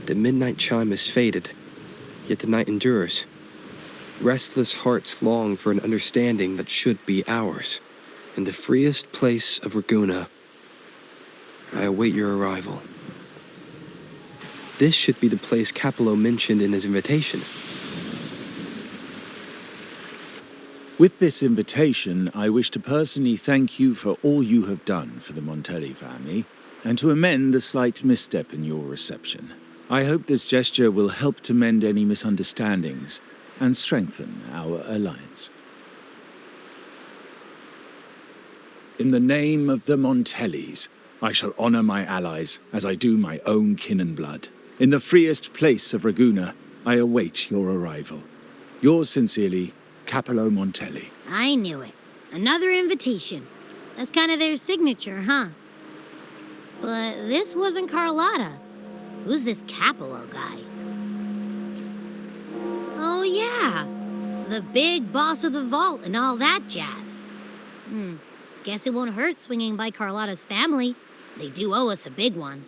The midnight chime has faded, yet the night endures. Restless hearts long for an understanding that should be ours. In the freest place of Raguuna, I await your arrival. This should be the place 𝐞𝐫 mentioned in his invitation. With this invitation, I wish to personally thank you for all you have done for the Montelli family, and to amend the slight misstep in your reception. I hope this gesture will help to mend any misunderstandings and strengthen our alliance. In the name of the Montellis, I shall honor my allies as I do my own kin and blood. In the freest place of Raguuna, I await your arrival. Yours sincerely, 𝐞𝐫 Montelli. I knew it. Another invitation. That's kind of their signature, huh? But this wasn't Carlotta. Who's this 𝐞𝐫 guy? Oh, yeah. The big boss of the vault and all that jazz. Guess it won't hurt swinging by Carlotta's family. They do owe us a big one.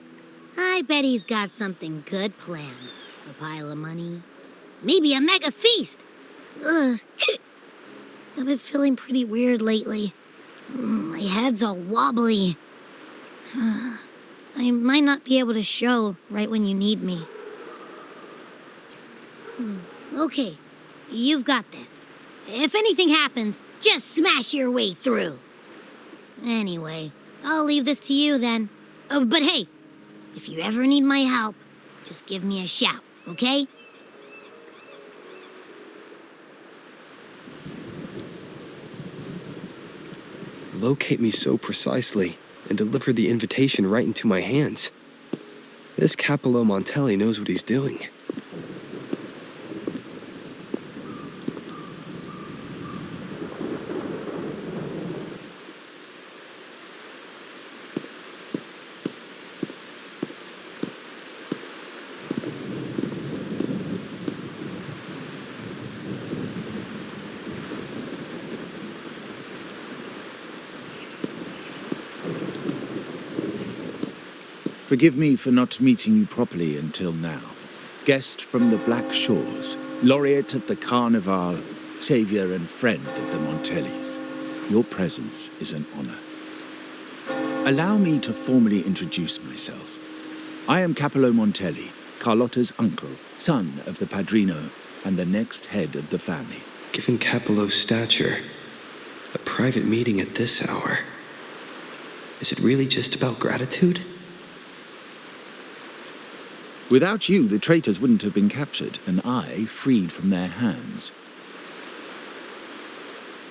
I bet he's got something good planned. A pile of money. Maybe a mega feast. Ugh. I've been feeling pretty weird lately. My head's all wobbly. I might not be able to show right when you need me. Okay, you've got this. If anything happens, just smash your way through. Anyway, I'll leave this to you then. Oh, but hey, if you ever need my help, just give me a shout, okay? Locate me so precisely and deliver the invitation right into my hands. This 𝐞𝐫 Montelli knows what he's doing. Forgive me for not meeting you properly until now. Guest from the Black Shores, laureate of the Carnival, savior and friend of the Montellis. Your presence is an honor. Allow me to formally introduce myself. I am 𝐞𝐫 Montelli, Carlotta's uncle, son of the Padrino, and the next head of the family. Given 𝐞𝐫's stature, a private meeting at this hour. Is it really just about gratitude? Without you, the traitors wouldn't have been captured, and I freed from their hands.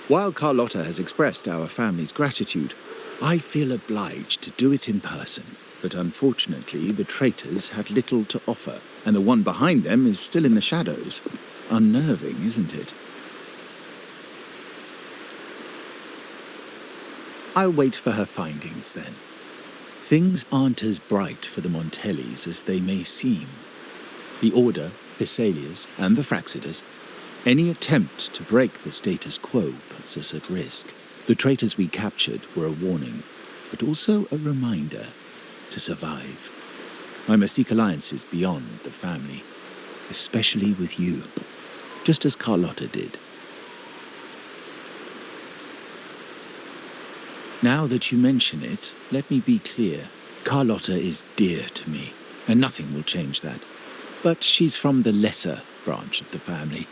While Carlotta has expressed our family's gratitude, I feel obliged to do it in person. But unfortunately, the traitors had little to offer, and the one behind them is still in the shadows. Unnerving, isn't it? I'll wait for her findings, then. Things aren't as bright for the Montellis as they may seem. The Order, Thessalias, and the Fraxidas, any attempt to break the status quo puts us at risk. The traitors we captured were a warning, but also a reminder to survive. I must seek alliances beyond the family, especially with you, just as Carlotta did. Now that you mention it, let me be clear. Carlotta is dear to me, and nothing will change that. But she's from the lesser branch of the family.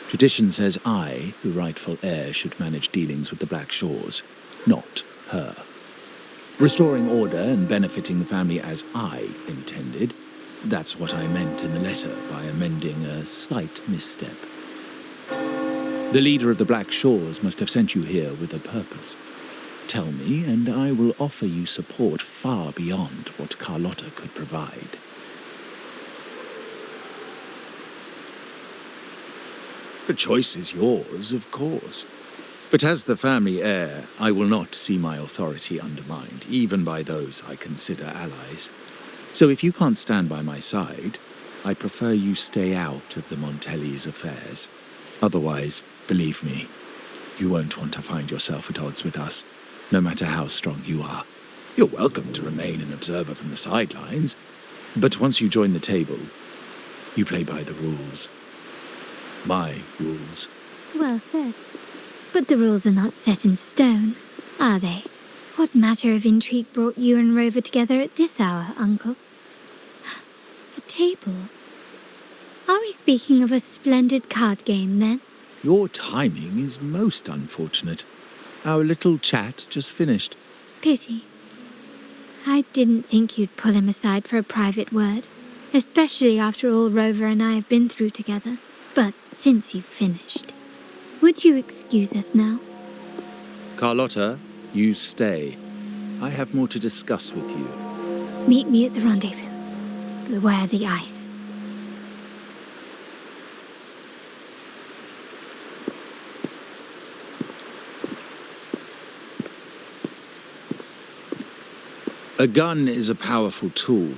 Tradition says I, the rightful heir, should manage dealings with the Black Shores, not her. Restoring order and benefiting the family as I intended, that's what I meant in the letter by amending a slight misstep. The leader of the Black Shores must have sent you here with a purpose. Tell me, and I will offer you support far beyond what Carlotta could provide. The choice is yours, of course. But as the family heir, I will not see my authority undermined, even by those I consider allies. So if you can't stand by my side, I prefer you stay out of the Montellis' affairs. Otherwise, believe me, you won't want to find yourself at odds with us. No matter how strong you are. You're welcome to remain an observer from the sidelines, But once you join the table, you play by the rules. My rules. Well said. But the rules are not set in stone, are they? What matter of intrigue brought you and Rover together at this hour, Uncle? A table? Are we speaking of a splendid card game, then? Your timing is most unfortunate. Our little chat just finished. Pity. I didn't think you'd pull him aside for a private word, especially after all Rover and I have been through together. But since you've finished, would you excuse us now? Carlotta, you stay. I have more to discuss with you. Meet me at the rendezvous. Beware the ice. A gun is a powerful tool,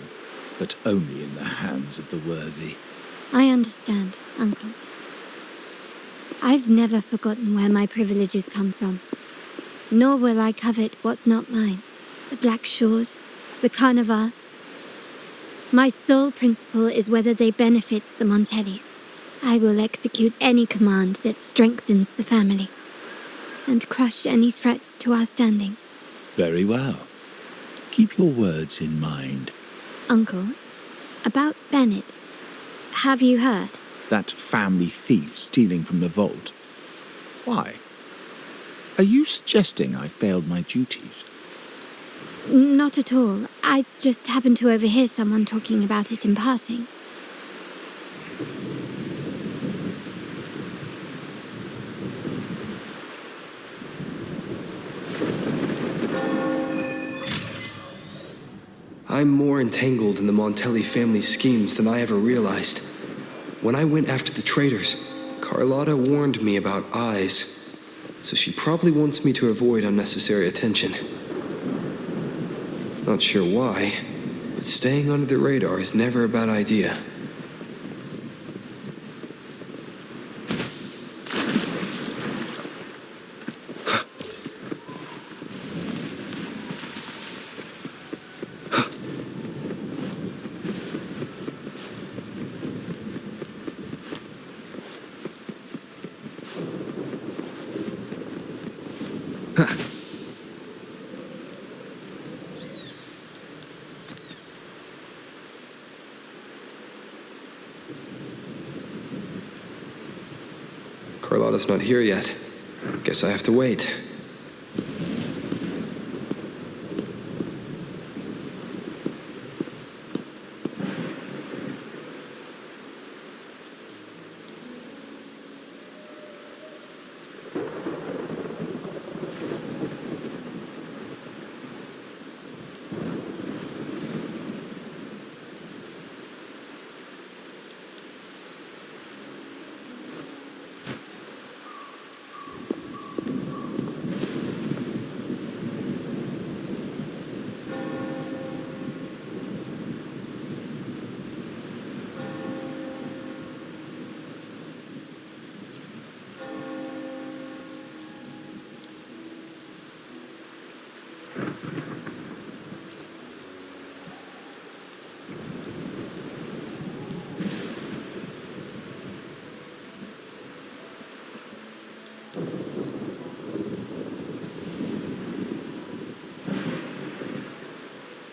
but only in the hands of the worthy. I understand, Uncle. I've never forgotten where my privileges come from, nor will I covet what's not mine. The Black Shores, the Carnival. My sole principle is whether they benefit the Montellis. I will execute any command that strengthens the family, and crush any threats to our standing. Very well. Keep your words in mind. Uncle, about Bennett, have you heard? That family thief stealing from the vault. Why? Are you suggesting I failed my duties? Not at all. I just happened to overhear someone talking about it in passing. I'm more entangled in the Montelli family schemes than I ever realized. When I went after the traitors, Carlotta warned me about eyes, so she probably wants me to avoid unnecessary attention. Not sure why, but staying under the radar is never a bad idea. Carlotta's not here yet. Guess I have to wait.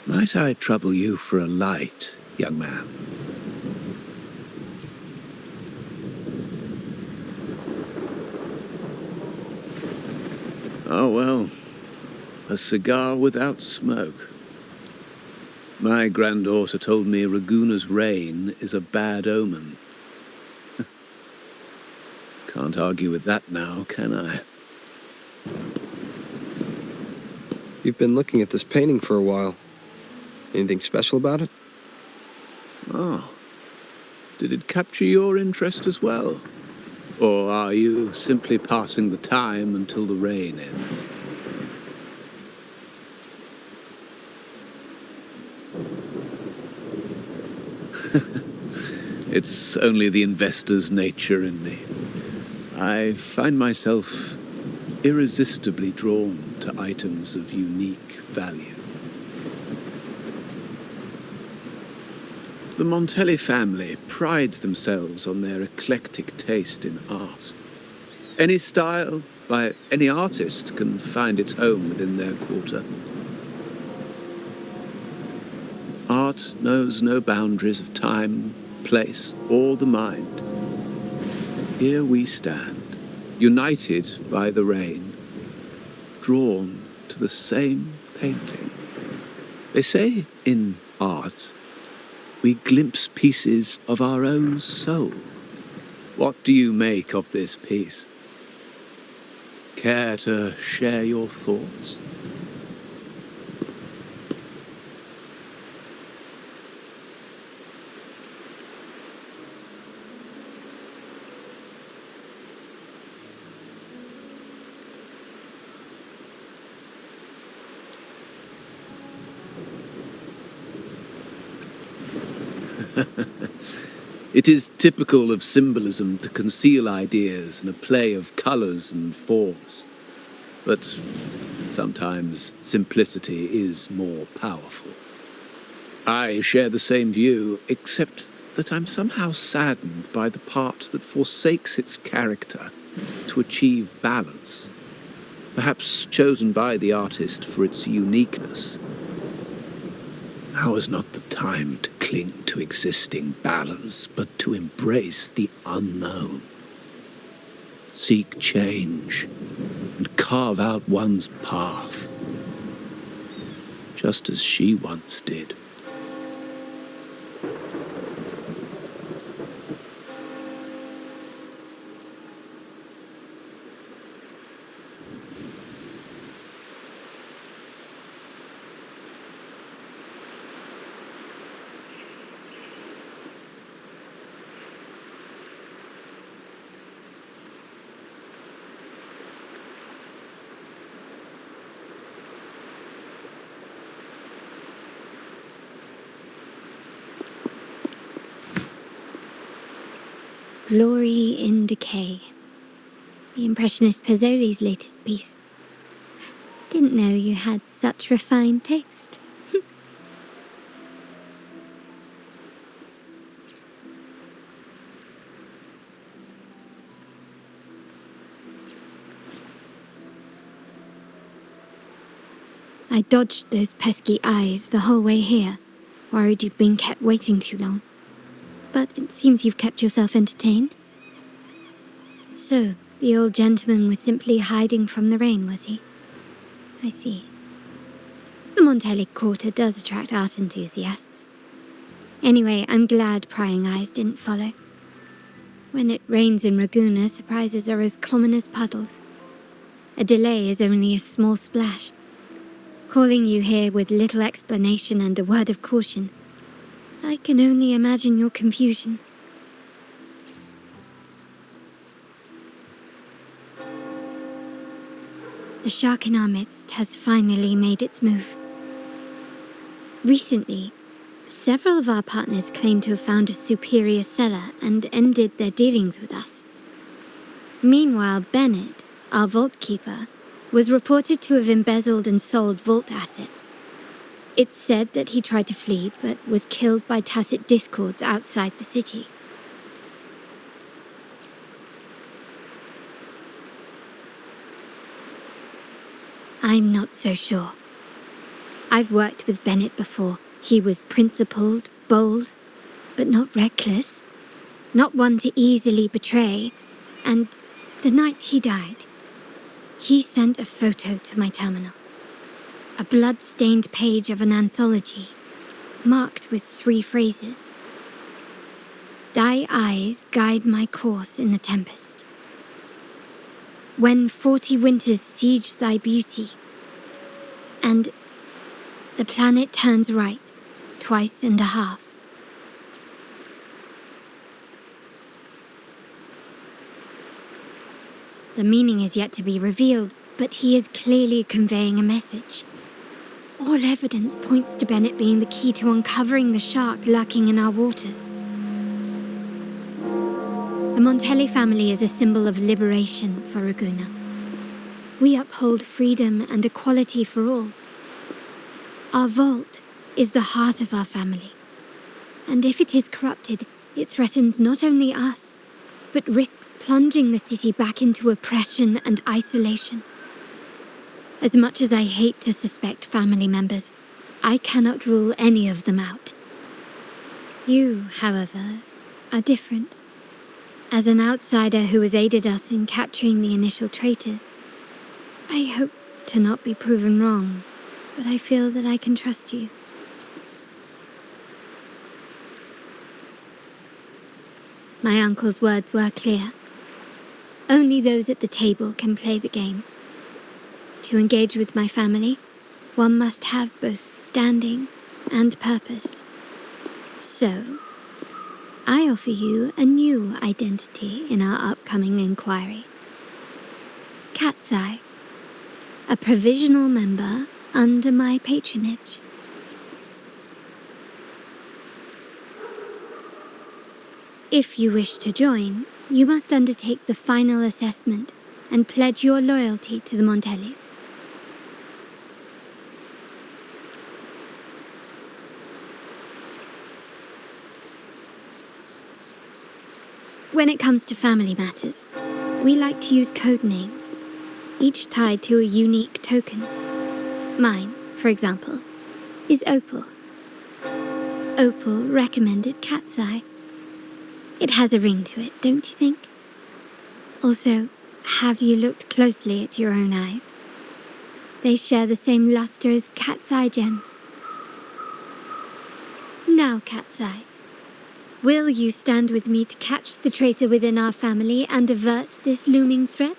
Might I trouble you for a light, young man? Oh, well, a cigar without smoke. My granddaughter told me Raguna's rain is a bad omen. Can't argue with that now, can I? You've been looking at this painting for a while. Anything special about it? Oh. Did it capture your interest as well? Or are you simply passing the time until the rain ends? It's only the investor's nature in me. I find myself irresistibly drawn to items of unique value. The Montelli family prides themselves on their eclectic taste in art. Any style, by any artist, can find its home within their quarter. Art knows no boundaries of time, place, or the mind. Here we stand, united by the rain, drawn to the same painting. They say in art, we glimpse pieces of our own soul. What do you make of this piece? Care to share your thoughts? It is typical of symbolism to conceal ideas in a play of colours and forms. But sometimes simplicity is more powerful. I share the same view, except that I'm somehow saddened by the part that forsakes its character to achieve balance, perhaps chosen by the artist for its uniqueness. Now is not the time to cling to existing balance, but to embrace the unknown. Seek change and carve out one's path, just as she once did. Glory in Decay. The Impressionist Pizzoli's latest piece. Didn't know you had such refined taste. I dodged those pesky eyes the whole way here, worried you'd been kept waiting too long. But it seems you've kept yourself entertained. So, the old gentleman was simply hiding from the rain, was he? I see. The Montelli Quarter does attract art enthusiasts. Anyway, I'm glad prying eyes didn't follow. When it rains in Ragusa, surprises are as common as puddles. A delay is only a small splash. Calling you here with little explanation and a word of caution, I can only imagine your confusion. The shark in our midst has finally made its move. Recently, several of our partners claim to have found a superior cellar and ended their dealings with us. Meanwhile, Bennett, our vault keeper, was reported to have embezzled and sold vault assets. It's said that he tried to flee, but was killed by tacit discords outside the city. I'm not so sure. I've worked with Bennett before. He was principled, bold, but not reckless. Not one to easily betray. And the night he died, he sent a photo to my terminal. A blood-stained page of an anthology, marked with 3 phrases. Thy eyes guide my course in the tempest. When 40 winters siege thy beauty, and the planet turns right, twice and a half. The meaning is yet to be revealed, but he is clearly conveying a message. All evidence points to Bennett being the key to uncovering the shark lurking in our waters. The Montelli family is a symbol of liberation for Ragusa. We uphold freedom and equality for all. Our vault is the heart of our family, and if it is corrupted, it threatens not only us, but risks plunging the city back into oppression and isolation. As much as I hate to suspect family members, I cannot rule any of them out. You, however, are different. As an outsider who has aided us in capturing the initial traitors, I hope to not be proven wrong, but I feel that I can trust you. My uncle's words were clear. Only those at the table can play the game. To engage with my family, one must have both standing and purpose. So, I offer you a new identity in our upcoming inquiry. 𝐾𝐲𝐲, a provisional member under my patronage. If you wish to join, you must undertake the final assessment and pledge your loyalty to the Montellis. When it comes to family matters, we like to use code names, each tied to a unique token. Mine, for example, is Opal. Opal recommended 𝐾𝐲𝐲. It has a ring to it, don't you think? Also, have you looked closely at your own eyes? They share the same luster as cat's eye gems. Now, 𝐾𝐲𝐲, will you stand with me to catch the traitor within our family and avert this looming threat?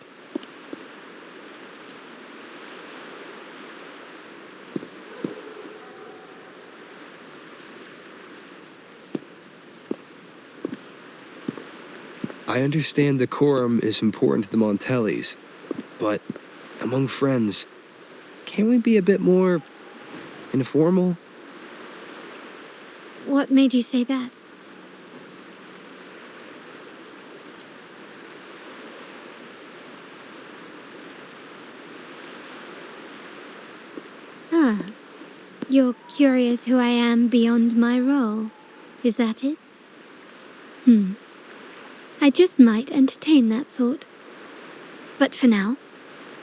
I understand decorum is important to the Montellis, but among friends, can't we be a bit more informal? What made you say that? You're curious who I am beyond my role, is that it? I just might entertain that thought. But for now,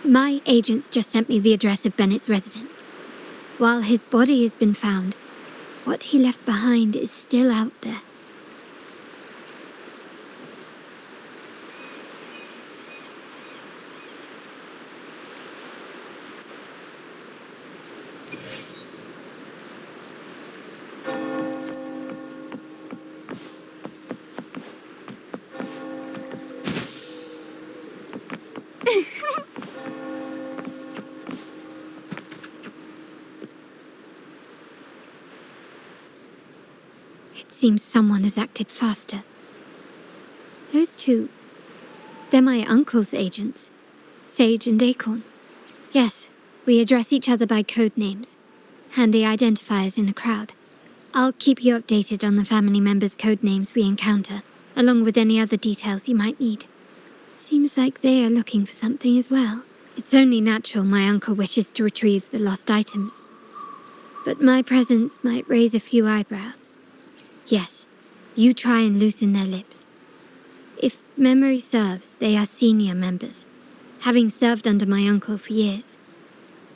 my agents just sent me the address of Bennett's residence. While his body has been found, what he left behind is still out there. It seems someone has acted faster. Those two, they're my uncle's agents, Sage and Acorn. Yes, we address each other by code names, handy identifiers in a crowd. I'll keep you updated on the family members' code names we encounter, along with any other details you might need. Seems like they are looking for something as well. It's only natural my uncle wishes to retrieve the lost items. But my presence might raise a few eyebrows. Yes, you try and loosen their lips. If memory serves, they are senior members, having served under my uncle for years.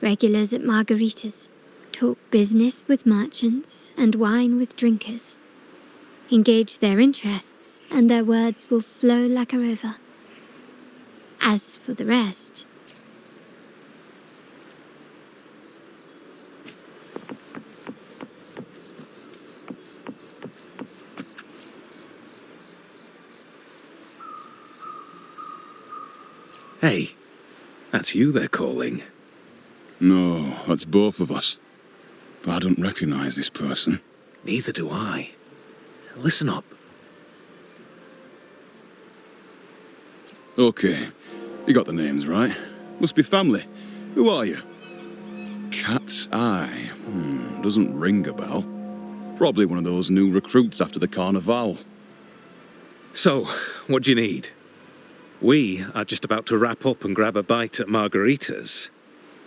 Regulars at margaritas, talk business with merchants and wine with drinkers. Engage their interests, and their words will flow like a river. As for the rest... Hey, that's you they're calling. No, that's both of us. But I don't recognize this person. Neither do I. Listen up. Okay, you got the names right. Must be family. Who are you? 𝐾𝐲𝐲. Doesn't ring a bell. Probably one of those new recruits after the carnival. So, what do you need? We are just about to wrap up and grab a bite at margaritas.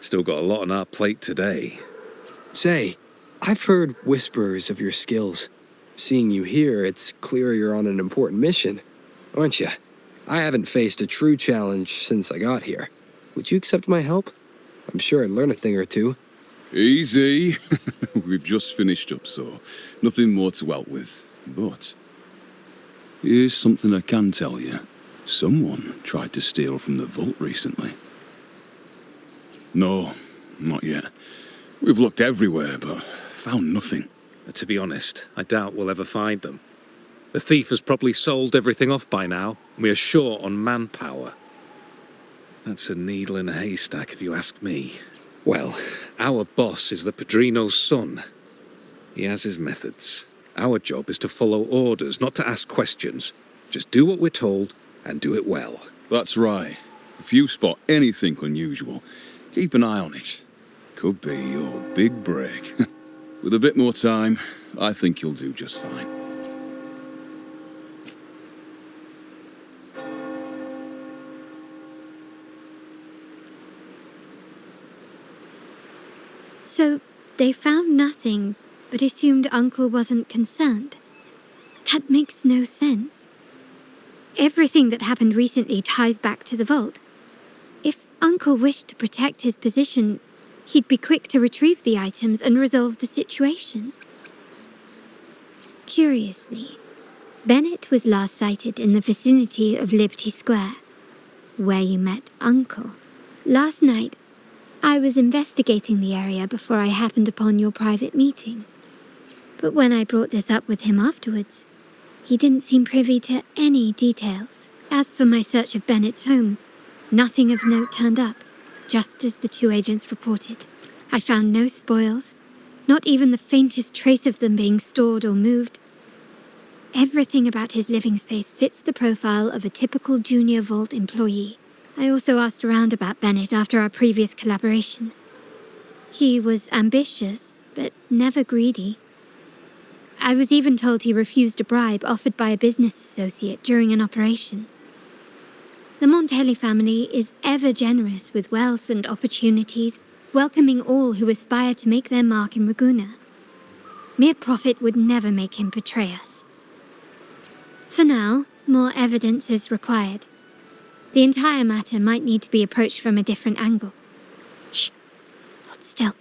Still got a lot on our plate today. Say, I've heard whispers of your skills. Seeing you here, it's clear you're on an important mission, aren't you? I haven't faced a true challenge since I got here. Would you accept my help? I'm sure I'd learn a thing or two. Easy. We've just finished up, so nothing more to help with. But here's something I can tell you. Someone tried to steal from the vault recently. No, not yet. We've looked everywhere, but found nothing. To be honest, I doubt we'll ever find them. The thief has probably sold everything off by now, and we are short on manpower. That's a needle in a haystack, if you ask me. Well, our boss is the Padrino's son. He has his methods. Our job is to follow orders, not to ask questions. Just do what we're told, and do it well. That's right. If you spot anything unusual, keep an eye on it. Could be your big break. With a bit more time, I think you'll do just fine. So, they found nothing, but assumed Uncle wasn't concerned. That makes no sense. Everything that happened recently ties back to the vault. If Uncle wished to protect his position, he'd be quick to retrieve the items and resolve the situation. Curiously, Bennett was last sighted in the vicinity of Liberty Square, where you met Uncle. Last night, I was investigating the area before I happened upon your private meeting. But when I brought this up with him afterwards, he didn't seem privy to any details. As for my search of Bennett's home, nothing of note turned up, just as the two agents reported. I found no spoils, not even the faintest trace of them being stored or moved. Everything about his living space fits the profile of a typical Junior Vault employee. I also asked around about Bennett after our previous collaboration. He was ambitious, but never greedy. I was even told he refused a bribe offered by a business associate during an operation. The Montelli family is ever generous with wealth and opportunities, welcoming all who aspire to make their mark in Ragusa. Mere profit would never make him betray us. For now, more evidence is required. The entire matter might need to be approached from a different angle. Shh! Hold still.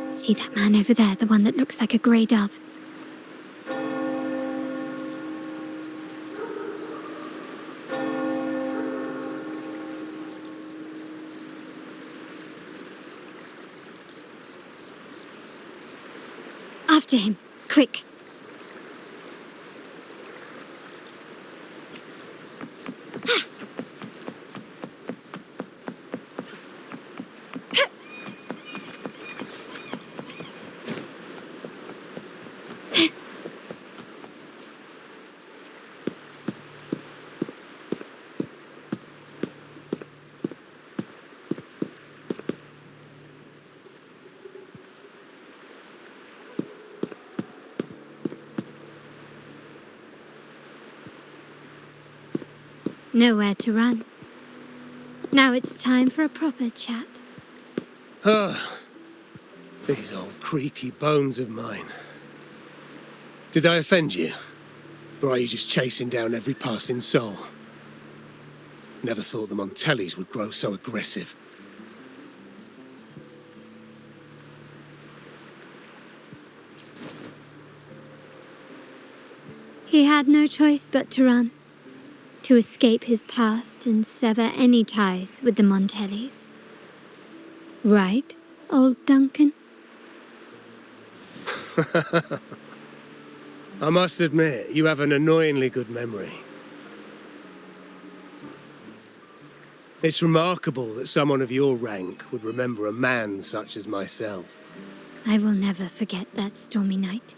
See that man over there, the one that looks like a grey dove? After him, quick! Nowhere to run. Now it's time for a proper chat. These old creaky bones of mine. Did I offend you? Or are you just chasing down every passing soul? Never thought the Montellis would grow so aggressive. He had no choice but to run. To escape his past and sever any ties with the Montellis. Right, old Duncan? I must admit, you have an annoyingly good memory. It's remarkable that someone of your rank would remember a man such as myself. I will never forget that stormy night.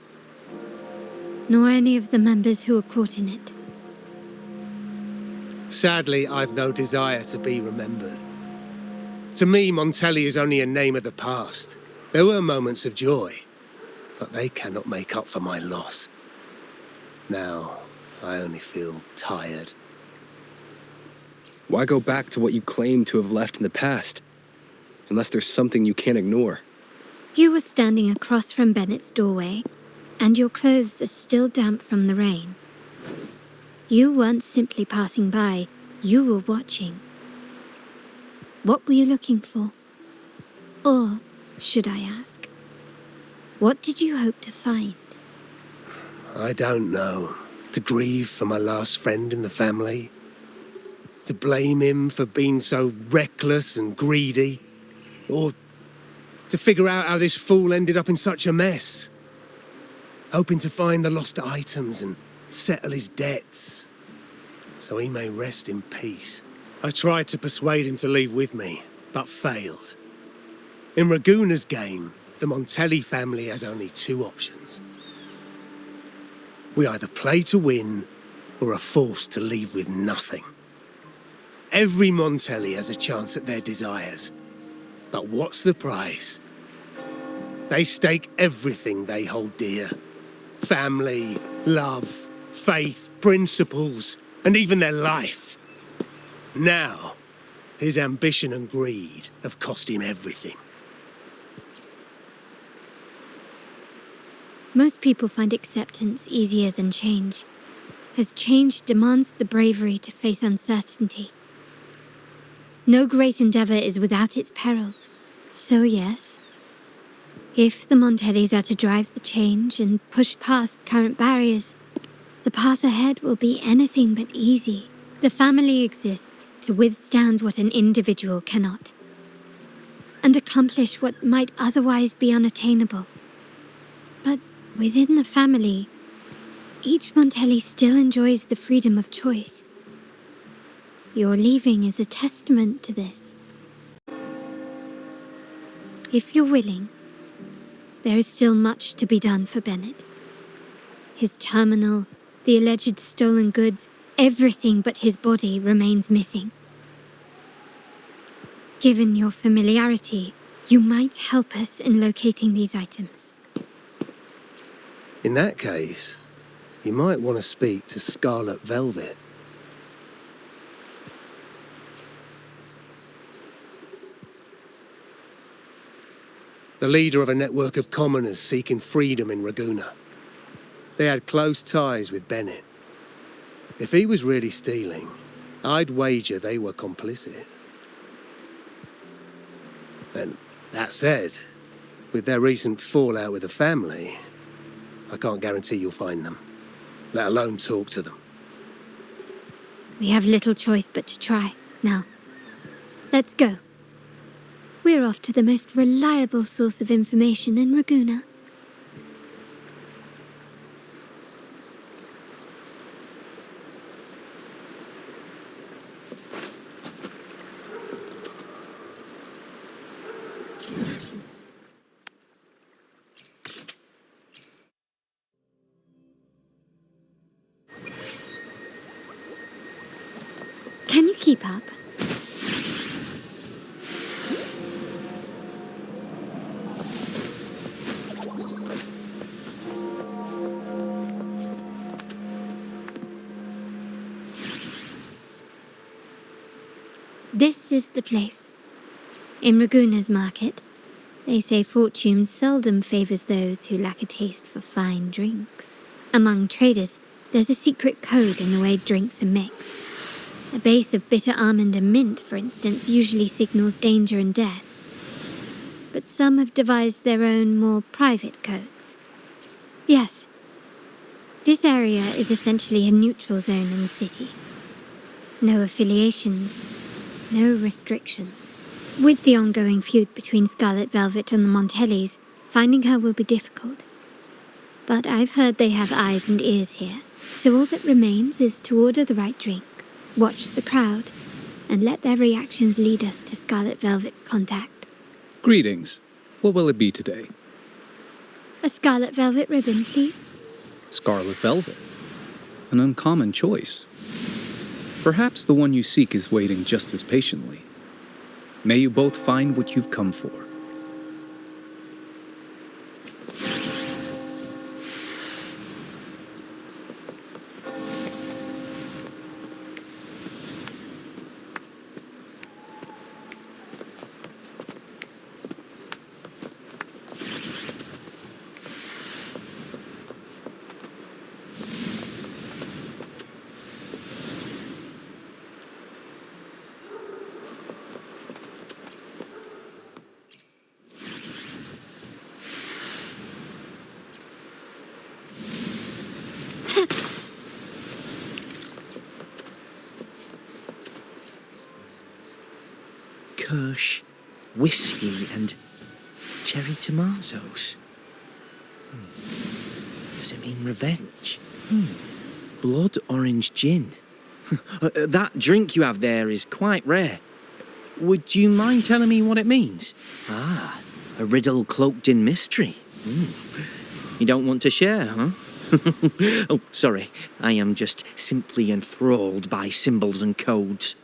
Nor any of the members who were caught in it. Sadly, I've no desire to be remembered. To me, Montelli is only a name of the past. There were moments of joy, but they cannot make up for my loss. Now, I only feel tired. Why go back to what you claim to have left in the past? Unless there's something you can't ignore. You were standing across from Bennett's doorway, and your clothes are still damp from the rain. You weren't simply passing by, you were watching. What were you looking for? Or, should I ask, what did you hope to find? I don't know. To grieve for my last friend in the family? To blame him for being so reckless and greedy? Or to figure out how this fool ended up in such a mess? Hoping to find the lost items and settle his debts, so he may rest in peace. I tried to persuade him to leave with me, but failed. In Raguna's game, the Montelli family has only two options. We either play to win, or are forced to leave with nothing. Every Montelli has a chance at their desires. But what's the price? They stake everything they hold dear. Family, love, faith, principles, and even their life. Now, his ambition and greed have cost him everything. Most people find acceptance easier than change, as change demands the bravery to face uncertainty. No great endeavor is without its perils. So yes, if the Montellis are to drive the change and push past current barriers, the path ahead will be anything but easy. The family exists to withstand what an individual cannot, and accomplish what might otherwise be unattainable. But within the family, each Montelli still enjoys the freedom of choice. Your leaving is a testament to this. If you're willing, there is still much to be done for Bennett. His terminal, the alleged stolen goods, everything but his body remains missing. Given your familiarity, you might help us in locating these items. In that case, you might want to speak to Scarlet Velvet. The leader of a network of commoners seeking freedom in Raguna. They had close ties with Bennett. If he was really stealing, I'd wager they were complicit. And that said, with their recent fallout with the family, I can't guarantee you'll find them, let alone talk to them. We have little choice but to try. Now, let's go. We're off to the most reliable source of information in Raguna. Can you keep up? This is the place. In Raguna's market, they say fortune seldom favors those who lack a taste for fine drinks. Among traders, there's a secret code in the way drinks are mixed. A base of bitter almond and mint, for instance, usually signals danger and death. But some have devised their own, more private codes. Yes, this area is essentially a neutral zone in the city. No affiliations, no restrictions. With the ongoing feud between Scarlet Velvet and the Montellis, finding her will be difficult. But I've heard they have eyes and ears here, so all that remains is to order the right drink, watch the crowd, and let their reactions lead us to Scarlet Velvet's contact. Greetings. What will it be today? A scarlet velvet ribbon, please. Scarlet velvet. An uncommon choice. Perhaps the one you seek is waiting just as patiently. May you both find what you've come for. Kirsch, whiskey, and cherry tomatoes. Does it mean revenge? Blood orange gin. That drink you have there is quite rare. Would you mind telling me what it means? Ah, a riddle cloaked in mystery. You don't want to share, huh? Oh, sorry. I am just simply enthralled by symbols and codes.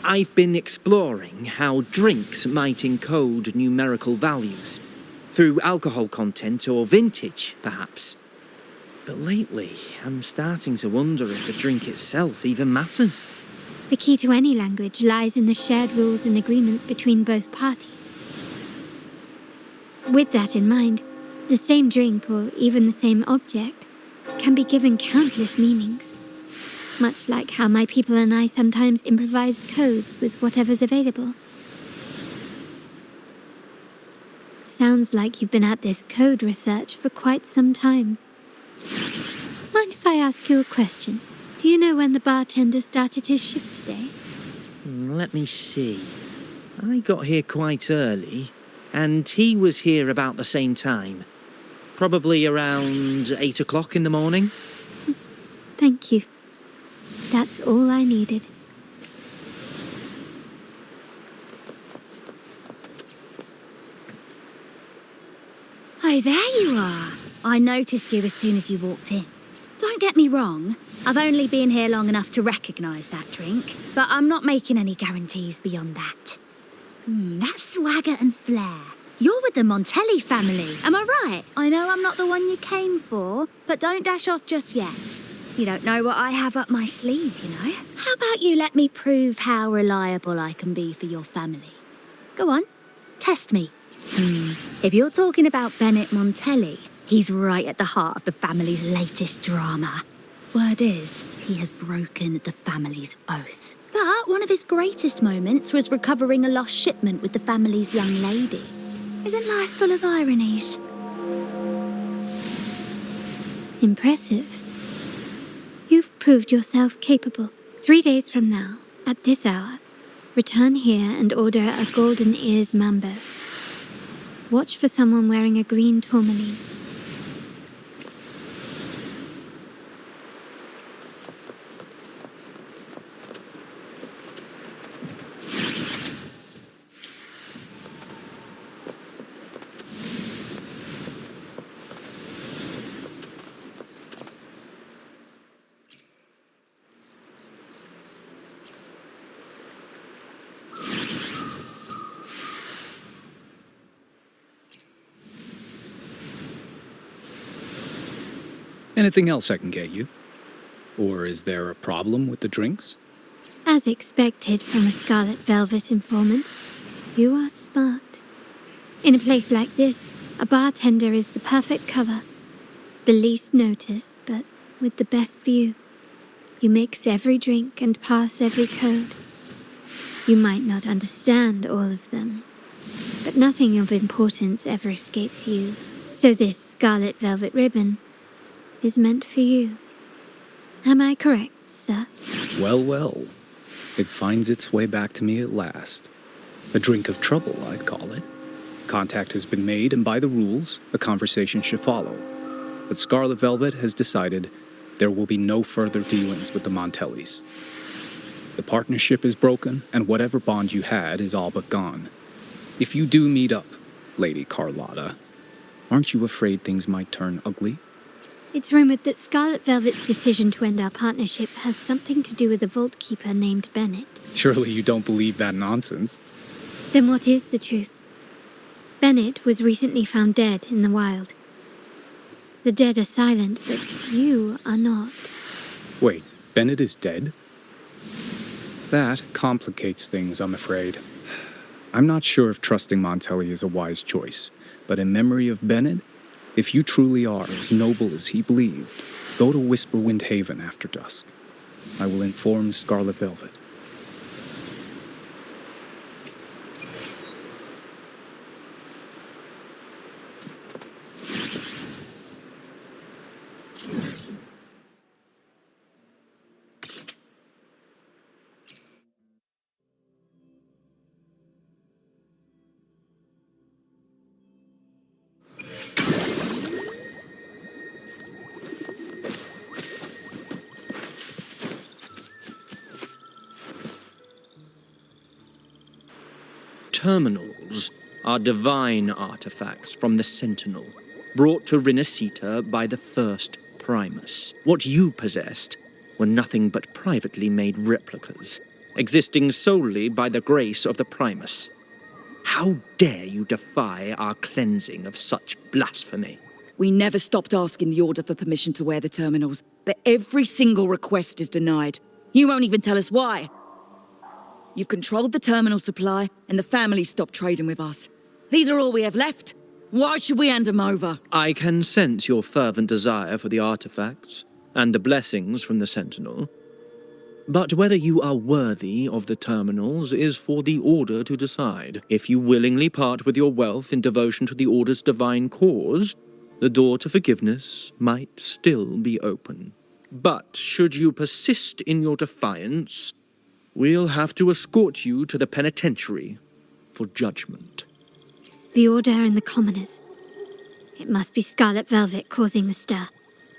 I've been exploring how drinks might encode numerical values through alcohol content or vintage, perhaps. But lately, I'm starting to wonder if the drink itself even matters. The key to any language lies in the shared rules and agreements between both parties. With that in mind, the same drink or even the same object can be given countless meanings, much like how my people and I sometimes improvise codes with whatever's available. Sounds like you've been at this code research for quite some time. Mind if I ask you a question? Do you know when the bartender started his shift today? Let me see. I got here quite early, and he was here about the same time. Probably around 8 o'clock in the morning. Thank you. That's all I needed. Oh, there you are. I noticed you as soon as you walked in. Don't get me wrong, I've only been here long enough to recognise that drink, but I'm not making any guarantees beyond that. That's swagger and flair. You're with the Montelli family, am I right? I know I'm not the one you came for, but don't dash off just yet. You don't know what I have up my sleeve, you know? How about you let me prove how reliable I can be for your family? Go on, test me. If you're talking about Bennett Montelli, he's right at the heart of the family's latest drama. Word is, he has broken the family's oath. But one of his greatest moments was recovering a lost shipment with the family's young lady. Isn't life full of ironies? Impressive. You've proved yourself capable. 3 days from now, at this hour, return here and order a golden ears mambo. Watch for someone wearing a green tourmaline. Anything else I can get you? Or is there a problem with the drinks? As expected from a Scarlet Velvet informant, you are smart. In a place like this, a bartender is the perfect cover. The least noticed, but with the best view. You mix every drink and pass every code. You might not understand all of them, but nothing of importance ever escapes you. So this Scarlet Velvet ribbon is meant for you. Am I correct, sir? Well, well. It finds its way back to me at last. A drink of trouble, I'd call it. Contact has been made, and by the rules, a conversation should follow. But Scarlet Velvet has decided there will be no further dealings with the Montellis. The partnership is broken, and whatever bond you had is all but gone. If you do meet up, Lady Carlotta, aren't you afraid things might turn ugly? It's rumored that Scarlet Velvet's decision to end our partnership has something to do with a vault keeper named Bennett. Surely you don't believe that nonsense. Then what is the truth? Bennett was recently found dead in the wild. The dead are silent, but you are not. Wait, Bennett is dead? That complicates things, I'm afraid. I'm not sure if trusting Montelli is a wise choice, but in memory of Bennett, if you truly are as noble as he believed, go to Whisperwind Haven after dusk. I will inform Scarlet Velvet. terminals are divine artifacts from the Sentinel, brought to Rinascita by the first Primus. What you possessed were nothing but privately made replicas, existing solely by the grace of the Primus. How dare you defy our cleansing of such blasphemy? We never stopped asking the Order for permission to wear the terminals, but every single request is denied. You won't even tell us why. You've controlled the terminal supply, and the family stopped trading with us. These are all we have left. Why should we hand them over? I can sense your fervent desire for the artifacts and the blessings from the Sentinel. But whether you are worthy of the terminals is for the Order to decide. If you willingly part with your wealth in devotion to the Order's divine cause, the door to forgiveness might still be open. But should you persist in your defiance, we'll have to escort you to the penitentiary for judgment. The Order and the commoners. It must be Scarlet Velvet causing the stir.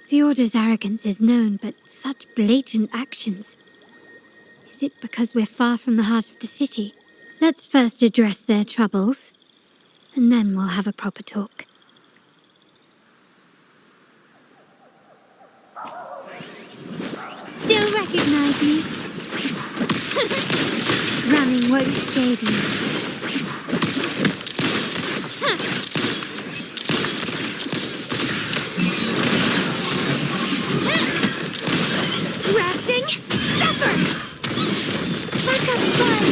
The Order's arrogance is known, but such blatant actions. Is it because we're far from the heart of the city? Let's first address their troubles, and then we'll have a proper talk. Still recognize me? Running won't save you. Rafting, suffer! Let's have fun!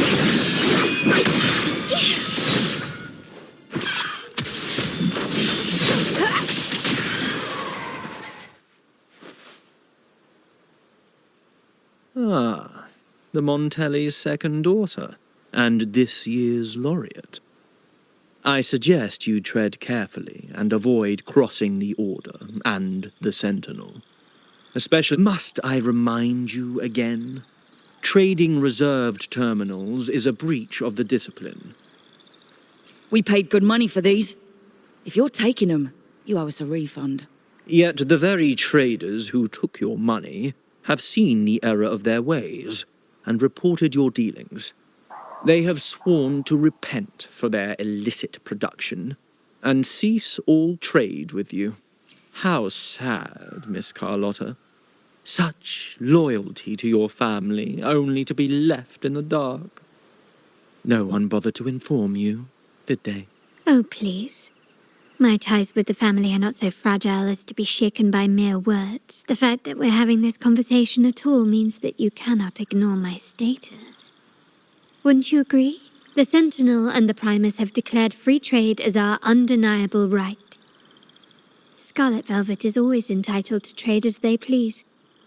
Ah, the Montelli's second daughter, and this year's laureate. I suggest you tread carefully and avoid crossing the Order and the Sentinel. Especially, must I remind you again? Trading reserved terminals is a breach of the discipline. We paid good money for these. If you're taking them, you owe us a refund. Yet the very traders who took your money have seen the error of their ways and reported your dealings. They have sworn to repent for their illicit production and cease all trade with you. How sad, Miss Carlotta. Such loyalty to your family, only to be left in the dark. No one bothered to inform you, did they? Oh, please. My ties with the family are not so fragile as to be shaken by mere words. The fact that we're having this conversation at all means that you cannot ignore my status. Wouldn't you agree? The Sentinel and the Primus have declared free trade as our undeniable right. Scarlet Velvet is always entitled to trade as they please,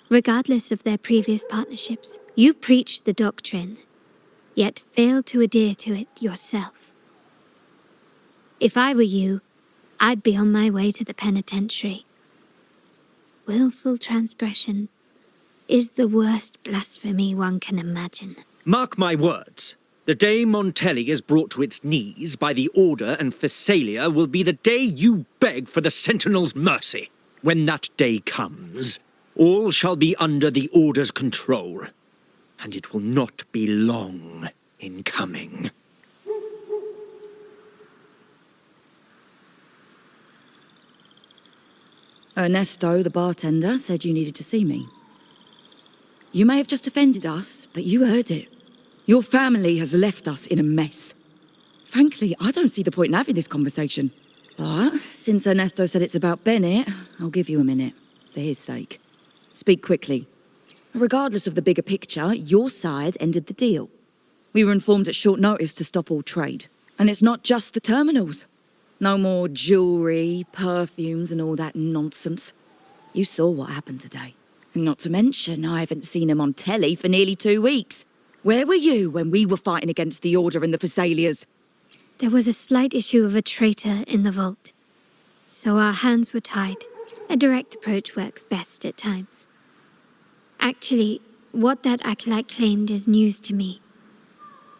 regardless of their previous partnerships. You preach the doctrine, yet fail to adhere to it yourself. If I were you, I'd be on my way to the penitentiary. Willful transgression is the worst blasphemy one can imagine. Mark my words. The day Montelli is brought to its knees by the Order and Phasalia will be the day you beg for the Sentinel's mercy. When that day comes, all shall be under the Order's control, and it will not be long in coming. Ernesto, the bartender, said you needed to see me. You may have just offended us, but you heard it. Your family has left us in a mess. Frankly, I don't see the point in having this conversation. But since Ernesto said it's about Bennett, I'll give you a minute, for his sake. Speak quickly. Regardless of the bigger picture, your side ended the deal. We were informed at short notice to stop all trade. And it's not just the terminals. No more jewellery, perfumes and all that nonsense. You saw what happened today. And not to mention, I haven't seen him on telly for nearly 2 weeks. Where were you when we were fighting against the Order and the Phasalias? There was a slight issue of a traitor in the vault, so our hands were tied. A direct approach works best at times. Actually, what that acolyte claimed is news to me.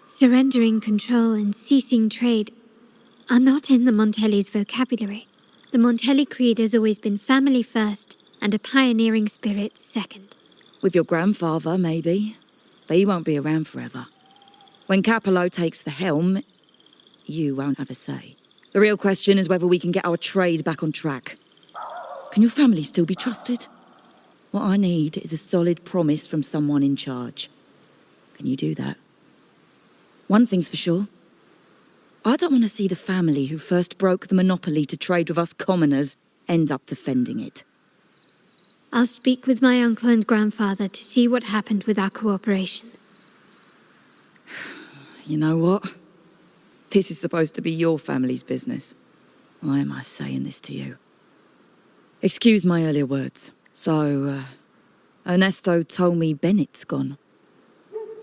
Surrendering control and ceasing trade are not in the Montelli's vocabulary. The Montelli creed has always been family first and a pioneering spirit second. With your grandfather, maybe. But he won't be around forever. When Capello takes the helm, you won't have a say. The real question is whether we can get our trade back on track. Can your family still be trusted? What I need is a solid promise from someone in charge. Can you do that? One thing's for sure. I don't want to see the family who first broke the monopoly to trade with us commoners end up defending it. I'll speak with my uncle and grandfather to see what happened with our cooperation. You know what? This is supposed to be your family's business. Why am I saying this to you? Excuse my earlier words. So, Ernesto told me Bennett's gone.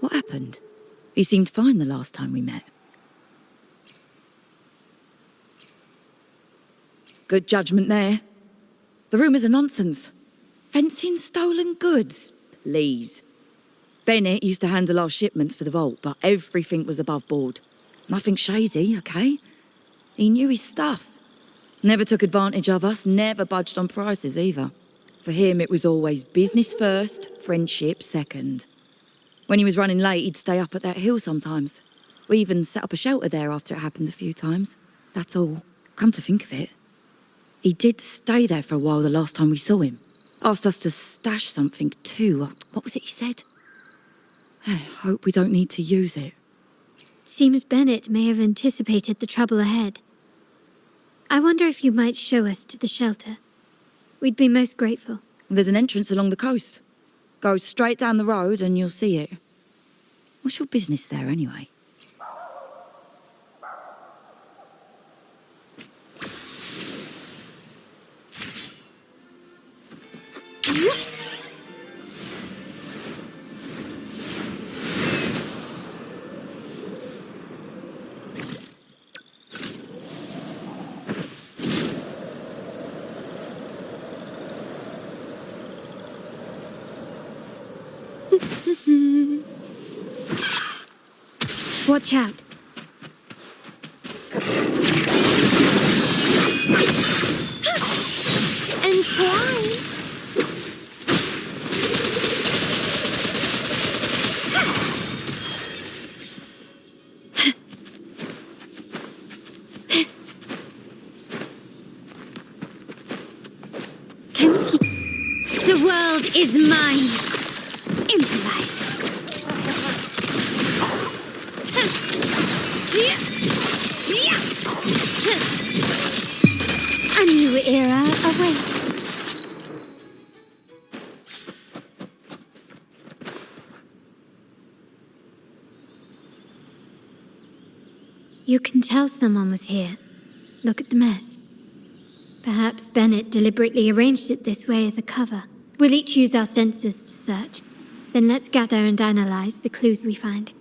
What happened? He seemed fine the last time we met. Good judgment there. The rumours are nonsense. Fencing stolen goods, please. Bennett used to handle our shipments for the vault, but everything was above board. Nothing shady, okay? He knew his stuff. Never took advantage of us, never budged on prices either. For him, it was always business first, friendship second. When he was running late, he'd stay up at that hill sometimes. We even set up a shelter there after it happened a few times. That's all. Come to think of it, he did stay there for a while the last time we saw him. Asked us to stash something too. What was it he said? I hope we don't need to use it. Seems Bennett may have anticipated the trouble ahead. I wonder if you might show us to the shelter. We'd be most grateful. There's an entrance along the coast. Go straight down the road and you'll see it. What's your business there anyway? Watch out. And why? The world is mine. Improvise. A new era awaits. You can tell someone was here. Look at the mess. Perhaps Bennett deliberately arranged it this way as a cover. We'll each use our senses to search. Then let's gather and analyze the clues we find.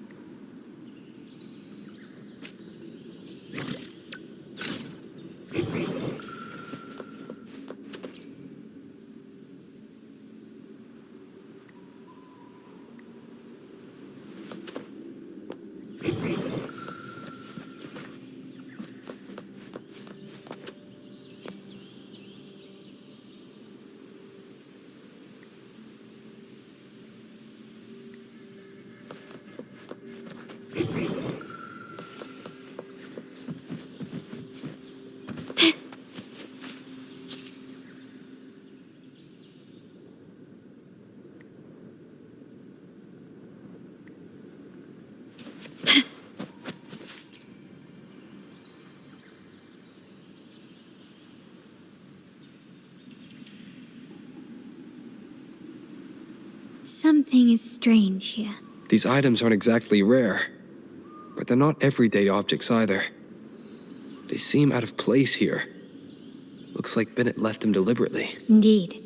Something is strange here. These items aren't exactly rare, but they're not everyday objects either. They seem out of place here. Looks like Bennett left them deliberately. Indeed.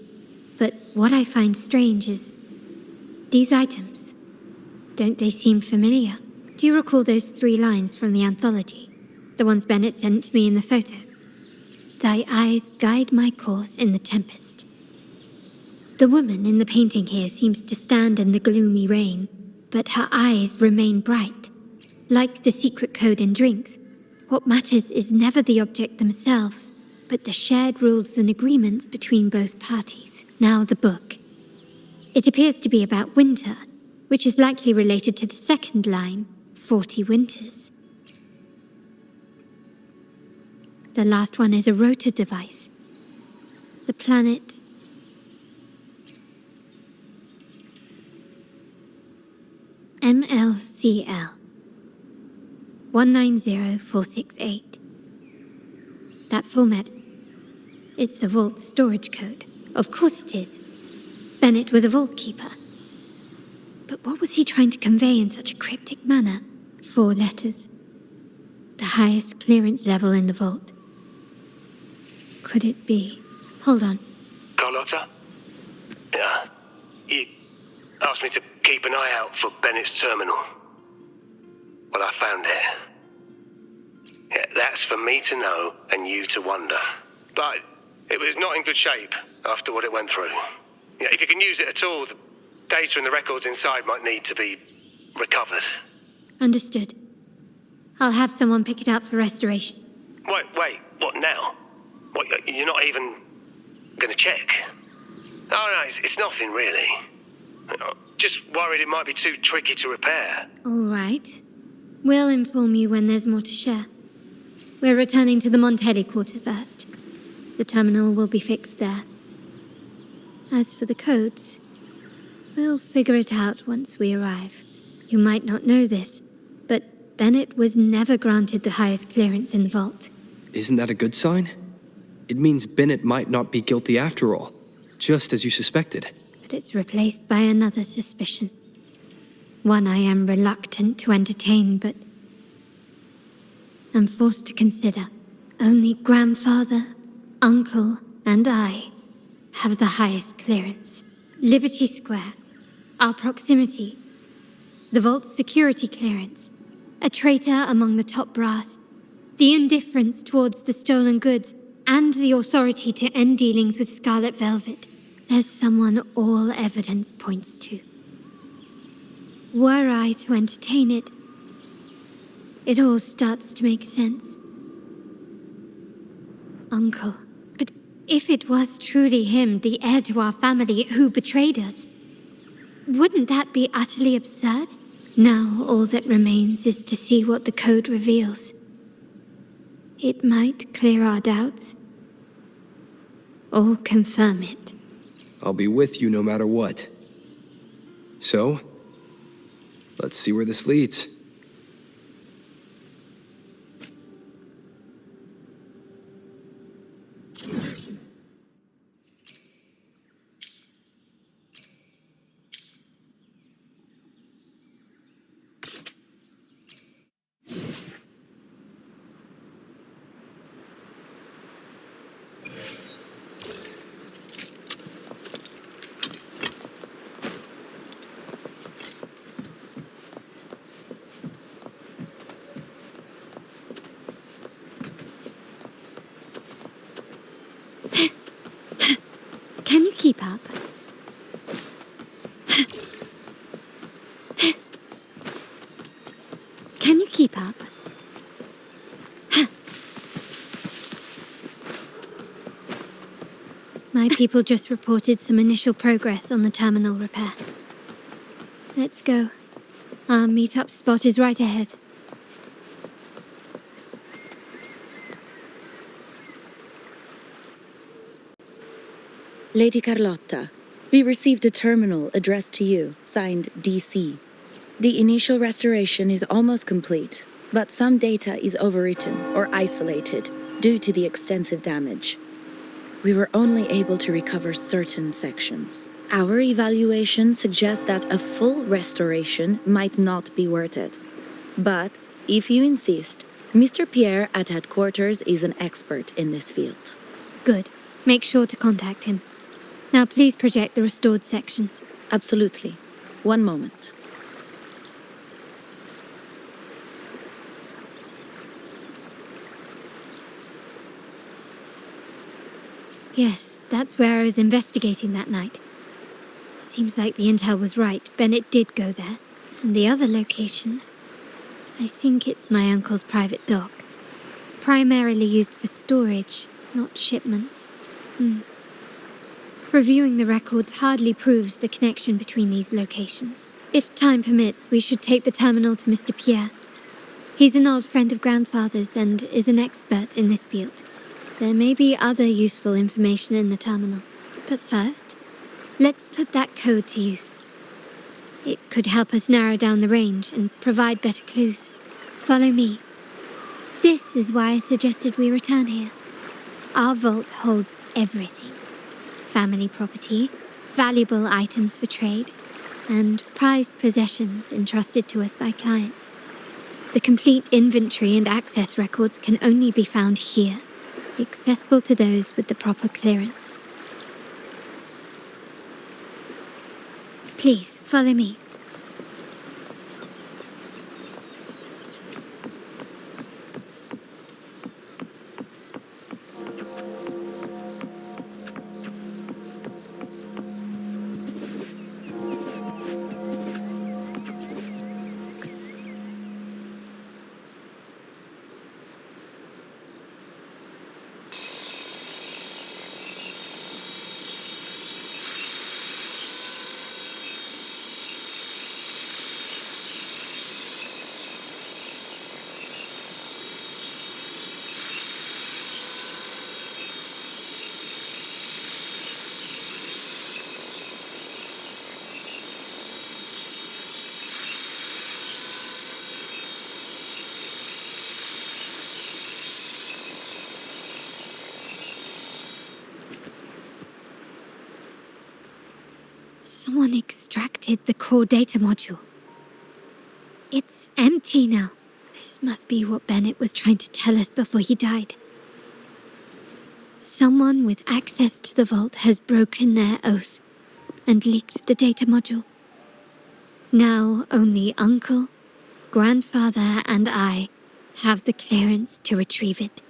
But what I find strange is these items. Don't they seem familiar? Do you recall those 3 lines from the anthology? The ones Bennett sent to me in the photo? Thy eyes guide my course in the tempest. The woman in the painting here seems to stand in the gloomy rain, but her eyes remain bright. Like the secret code in drinks, what matters is never the object themselves, but the shared rules and agreements between both parties. Now the book. It appears to be about winter, which is likely related to the second line, 40 winters. The last one is a rotor device. The planet... MLCL 190468. That format. It's a vault storage code. Of course it is. Bennett was a vault keeper. But what was he trying to convey in such a cryptic manner? 4 letters. The highest clearance level in the vault. Could it be? Hold on. Carlotta? Yeah. You asked me to keep an eye out for Bennett's terminal. Well, I found it. Yeah, that's for me to know and you to wonder. But it was not in good shape after what it went through. Yeah, if you can use it at all, the data and the records inside might need to be recovered. Understood. I'll have someone pick it up for restoration. Wait, what now? What, you're not even gonna check? Oh, no, it's nothing really. Just worried it might be too tricky to repair. All right. We'll inform you when there's more to share. We're returning to the Montelli quarter first. The terminal will be fixed there. As for the codes, we'll figure it out once we arrive. You might not know this, but Bennett was never granted the highest clearance in the vault. Isn't that a good sign? It means Bennett might not be guilty after all, just as you suspected. But it's replaced by another suspicion. One I am reluctant to entertain, but I'm forced to consider. Only grandfather, uncle, and I have the highest clearance. Liberty Square, our proximity, the vault's security clearance, a traitor among the top brass, the indifference towards the stolen goods, and the authority to end dealings with Scarlet Velvet. There's someone all evidence points to. Were I to entertain it, it all starts to make sense. Uncle. But if it was truly him, the heir to our family, who betrayed us, wouldn't that be utterly absurd? Now all that remains is to see what the code reveals. It might clear our doubts, or confirm it. I'll be with you no matter what. So, let's see where this leads. Keep up. Can you keep up? My people just reported some initial progress on the terminal repair. Let's go. Our meet-up spot is right ahead. Lady Carlotta, we received a terminal addressed to you, signed DC. The initial restoration is almost complete, but some data is overwritten or isolated due to the extensive damage. We were only able to recover certain sections. Our evaluation suggests that a full restoration might not be worth it. But, if you insist, Mr. Pierre at headquarters is an expert in this field. Good. Make sure to contact him. Now please project the restored sections. Absolutely. One moment. Yes, that's where I was investigating that night. Seems like the intel was right. Bennett did go there. And the other location, I think it's my uncle's private dock. Primarily used for storage, not shipments. Reviewing the records hardly proves the connection between these locations. If time permits, we should take the terminal to Mr. Pierre. He's an old friend of Grandfather's and is an expert in this field. There may be other useful information in the terminal. But first, let's put that code to use. It could help us narrow down the range and provide better clues. Follow me. This is why I suggested we return here. Our vault holds everything. Family property, valuable items for trade, and prized possessions entrusted to us by clients. The complete inventory and access records can only be found here, accessible to those with the proper clearance. Please, follow me. Someone extracted the core data module. It's empty now. This must be what Bennett was trying to tell us before he died. Someone with access to the vault has broken their oath and leaked the data module. Now only Uncle, Grandfather, and I have the clearance to retrieve it.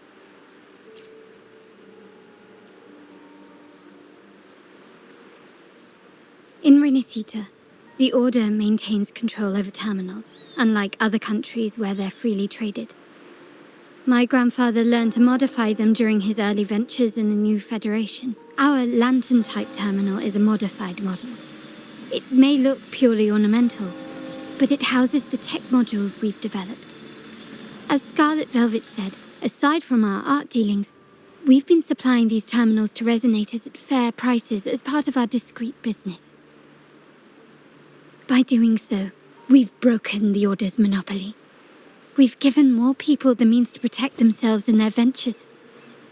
In Renacita, the Order maintains control over terminals, unlike other countries where they're freely traded. My grandfather learned to modify them during his early ventures in the new Federation. Our lantern-type terminal is a modified model. It may look purely ornamental, but it houses the tech modules we've developed. As Scarlet Velvet said, aside from our art dealings, we've been supplying these terminals to resonators at fair prices as part of our discreet business. By doing so, we've broken the Order's monopoly. We've given more people the means to protect themselves in their ventures,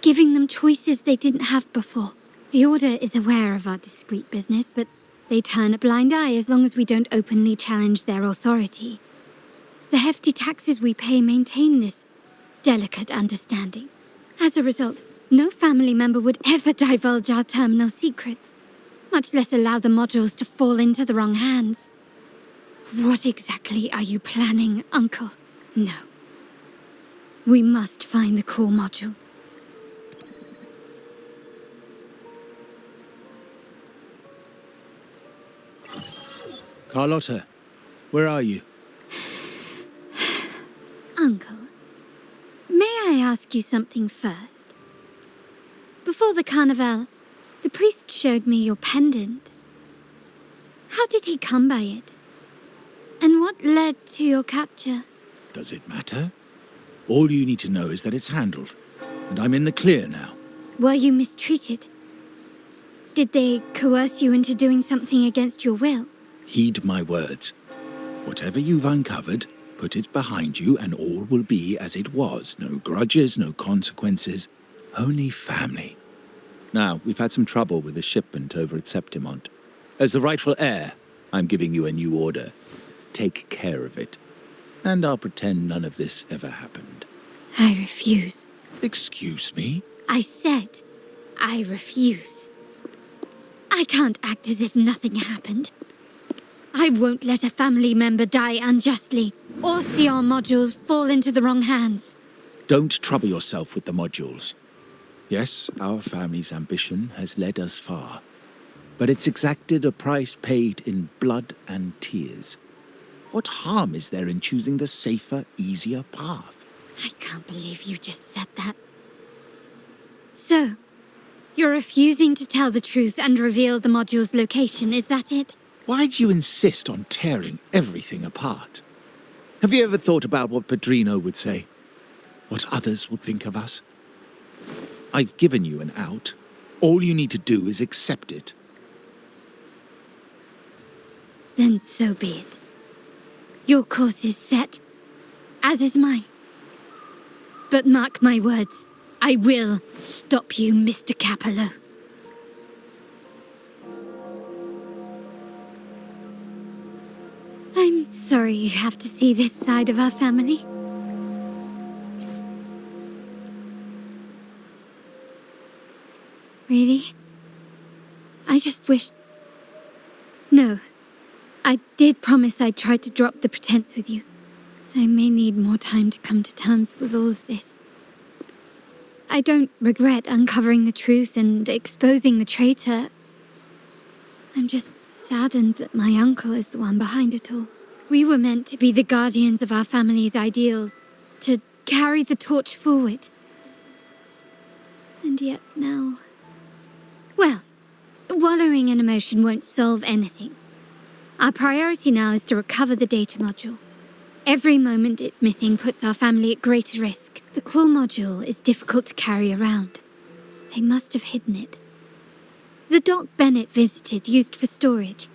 giving them choices they didn't have before. The Order is aware of our discreet business, but they turn a blind eye as long as we don't openly challenge their authority. The hefty taxes we pay maintain this delicate understanding. As a result, no family member would ever divulge our terminal secrets, much less allow the modules to fall into the wrong hands. What exactly are you planning, Uncle? No. We must find the core module. Carlotta, where are you? Uncle, may I ask you something first? Before the carnival, the priest showed me your pendant. How did he come by it? And what led to your capture? Does it matter? All you need to know is that it's handled, and I'm in the clear now. Were you mistreated? Did they coerce you into doing something against your will? Heed my words. Whatever you've uncovered, put it behind you and all will be as it was. No grudges, no consequences, only family. Now, we've had some trouble with the shipment over at Septimont. As the rightful heir, I'm giving you a new order. Take care of it. And I'll pretend none of this ever happened. I refuse. Excuse me? I said I refuse. I can't act as if nothing happened. I won't let a family member die unjustly, or see our modules fall into the wrong hands. Don't trouble yourself with the modules. Yes, our family's ambition has led us far, but it's exacted a price paid in blood and tears. What harm is there in choosing the safer, easier path? I can't believe you just said that. So, you're refusing to tell the truth and reveal the module's location, is that it? Why do you insist on tearing everything apart? Have you ever thought about what Padrino would say? What others would think of us? I've given you an out. All you need to do is accept it. Then so be it. Your course is set, as is mine. But mark my words, I will stop you, Mr. Capello. I'm sorry you have to see this side of our family. Really? I just wish... No. I did promise I'd try to drop the pretense with you. I may need more time to come to terms with all of this. I don't regret uncovering the truth and exposing the traitor. I'm just saddened that my uncle is the one behind it all. We were meant to be the guardians of our family's ideals, to carry the torch forward. And yet now... Well, wallowing in emotion won't solve anything. Our priority now is to recover the data module. Every moment it's missing puts our family at greater risk. The core module is difficult to carry around. They must have hidden it. The dock Bennett visited used for storage.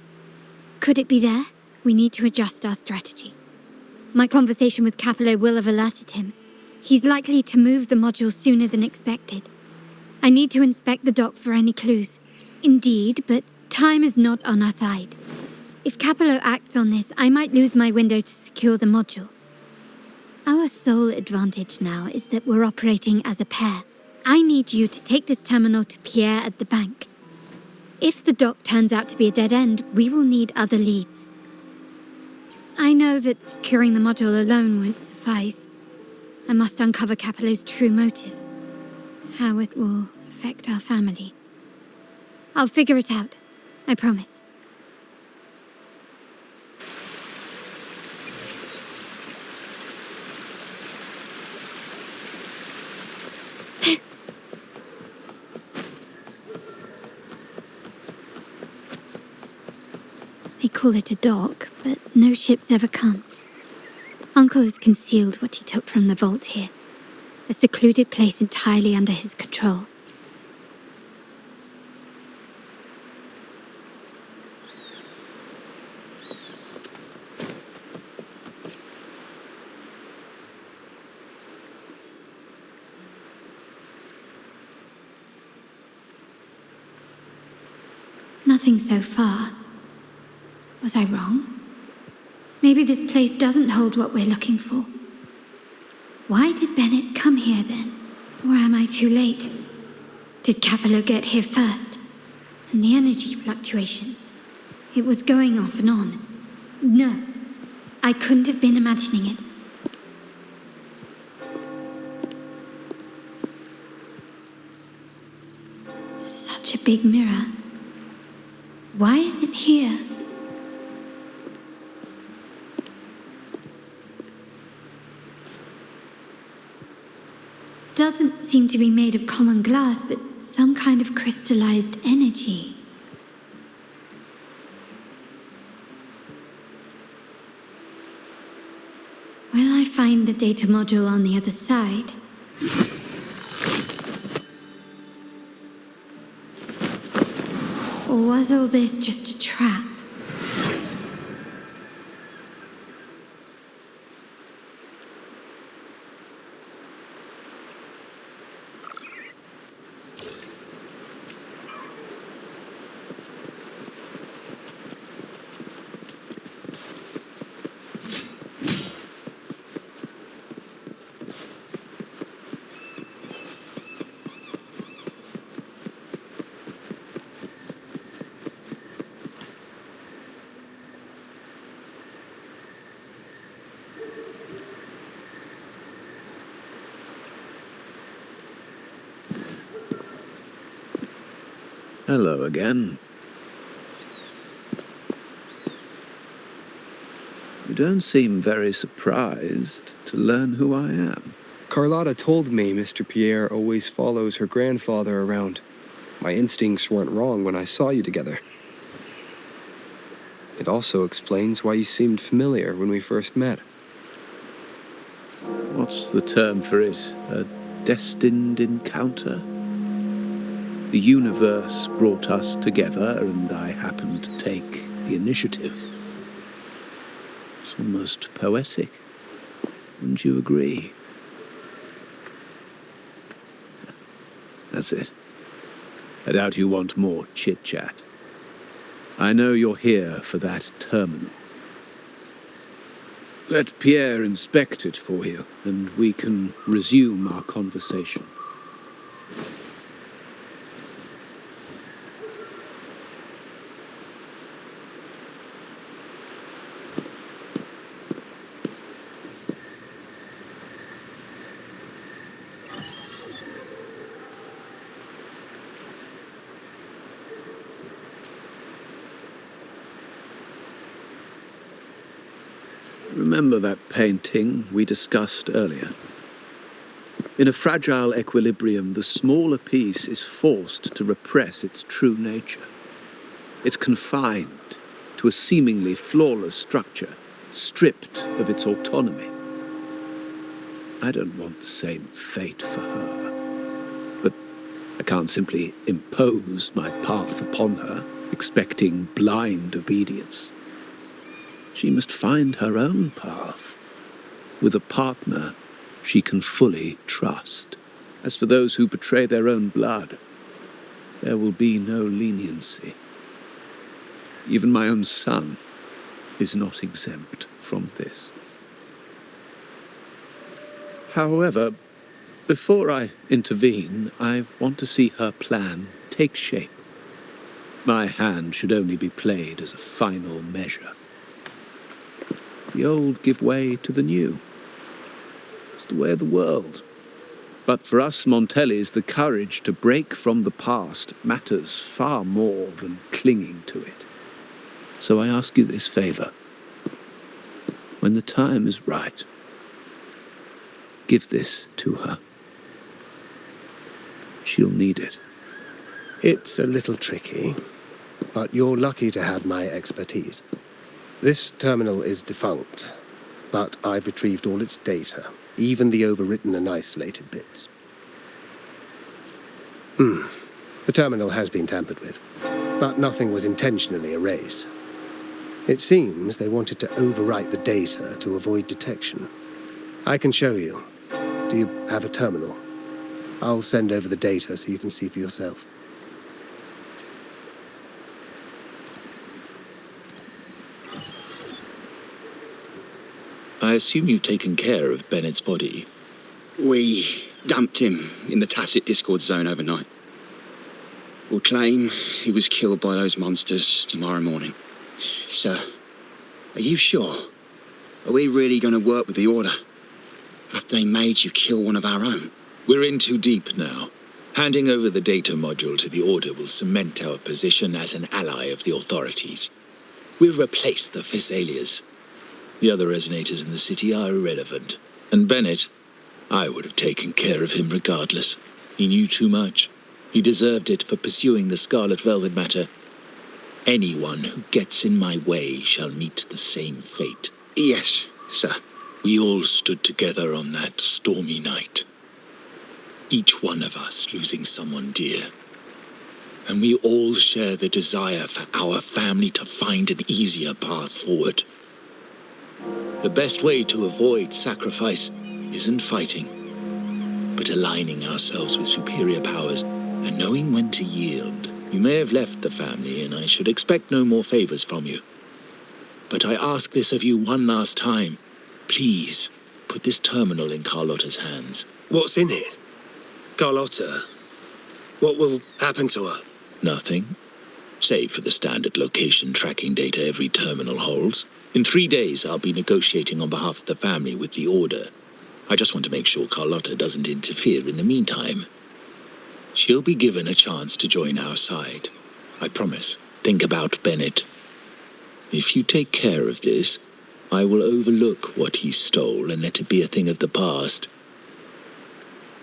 Could it be there? We need to adjust our strategy. My conversation with Capello will have alerted him. He's likely to move the module sooner than expected. I need to inspect the dock for any clues. Indeed, but time is not on our side. If Capello acts on this, I might lose my window to secure the module. Our sole advantage now is that we're operating as a pair. I need you to take this terminal to Pierre at the bank. If the dock turns out to be a dead end, we will need other leads. I know that securing the module alone won't suffice. I must uncover Capello's true motives. How it will affect our family. I'll figure it out. I promise. They call it a dock, but no ships ever come. Uncle has concealed what he took from the vault here. A secluded place entirely under his control. Nothing so far. Was I wrong? Maybe this place doesn't hold what we're looking for. Why did Bennett come here then? Or am I too late? Did Capello get here first? And the energy fluctuation. It was going off and on. No, I couldn't have been imagining it. Such a big mirror. Why is it here? Doesn't seem to be made of common glass, but some kind of crystallized energy. Will I find the data module on the other side? Or was all this just a trap? Hello again. You don't seem very surprised to learn who I am. Carlotta told me Mr. Pierre always follows her grandfather around. My instincts weren't wrong when I saw you together. It also explains why you seemed familiar when we first met. what's the term for it? A destined encounter? The universe brought us together, and I happened to take the initiative. It's almost poetic. Wouldn't you agree? That's it. I doubt you want more chit-chat. I know you're here for that terminal. Let Pierre inspect it for you, and we can resume our conversation. Remember that painting we discussed earlier? In a fragile equilibrium, the smaller piece is forced to repress its true nature. It's confined to a seemingly flawless structure, stripped of its autonomy. I don't want the same fate for her. But I can't simply impose my path upon her, expecting blind obedience. She must find her own path, with a partner she can fully trust. As for those who betray their own blood, there will be no leniency. Even my own son is not exempt from this. However, before I intervene, I want to see her plan take shape. My hand should only be played as a final measure. The old give way to the new. It's the way of the world. But for us Montellis, the courage to break from the past matters far more than clinging to it. So I ask you this favor. When the time is right, give this to her. She'll need it. It's a little tricky, but you're lucky to have my expertise. This terminal is defunct, but I've retrieved all its data, even the overwritten and isolated bits. The terminal has been tampered with, but nothing was intentionally erased. It seems they wanted to overwrite the data to avoid detection. I can show you. Do you have a terminal? I'll send over the data so you can see for yourself. I assume you've taken care of Bennett's body. We dumped him in the Tacit Discord zone overnight. We'll claim he was killed by those monsters tomorrow morning. Sir, are you sure? Are we really going to work with the Order? Have they made you kill one of our own? We're in too deep now. Handing over the data module to the Order will cement our position as an ally of the authorities. We'll replace the Physalias. The other resonators in the city are irrelevant. And Bennett, I would have taken care of him regardless. He knew too much. He deserved it for pursuing the Scarlet Velvet matter. Anyone who gets in my way shall meet the same fate. Yes, sir. We all stood together on that stormy night. Each one of us losing someone dear. And we all share the desire for our family to find an easier path forward. The best way to avoid sacrifice isn't fighting, but aligning ourselves with superior powers and knowing when to yield. You may have left the family, and I should expect no more favors from you. But I ask this of you one last time. Please, put this terminal in Carlotta's hands. What's in it? Carlotta? What will happen to her? Nothing. Save for the standard location tracking data every terminal holds. In 3 days, I'll be negotiating on behalf of the family with the Order. I just want to make sure Carlotta doesn't interfere in the meantime. She'll be given a chance to join our side. I promise. Think about Bennett. If you take care of this, I will overlook what he stole and let it be a thing of the past.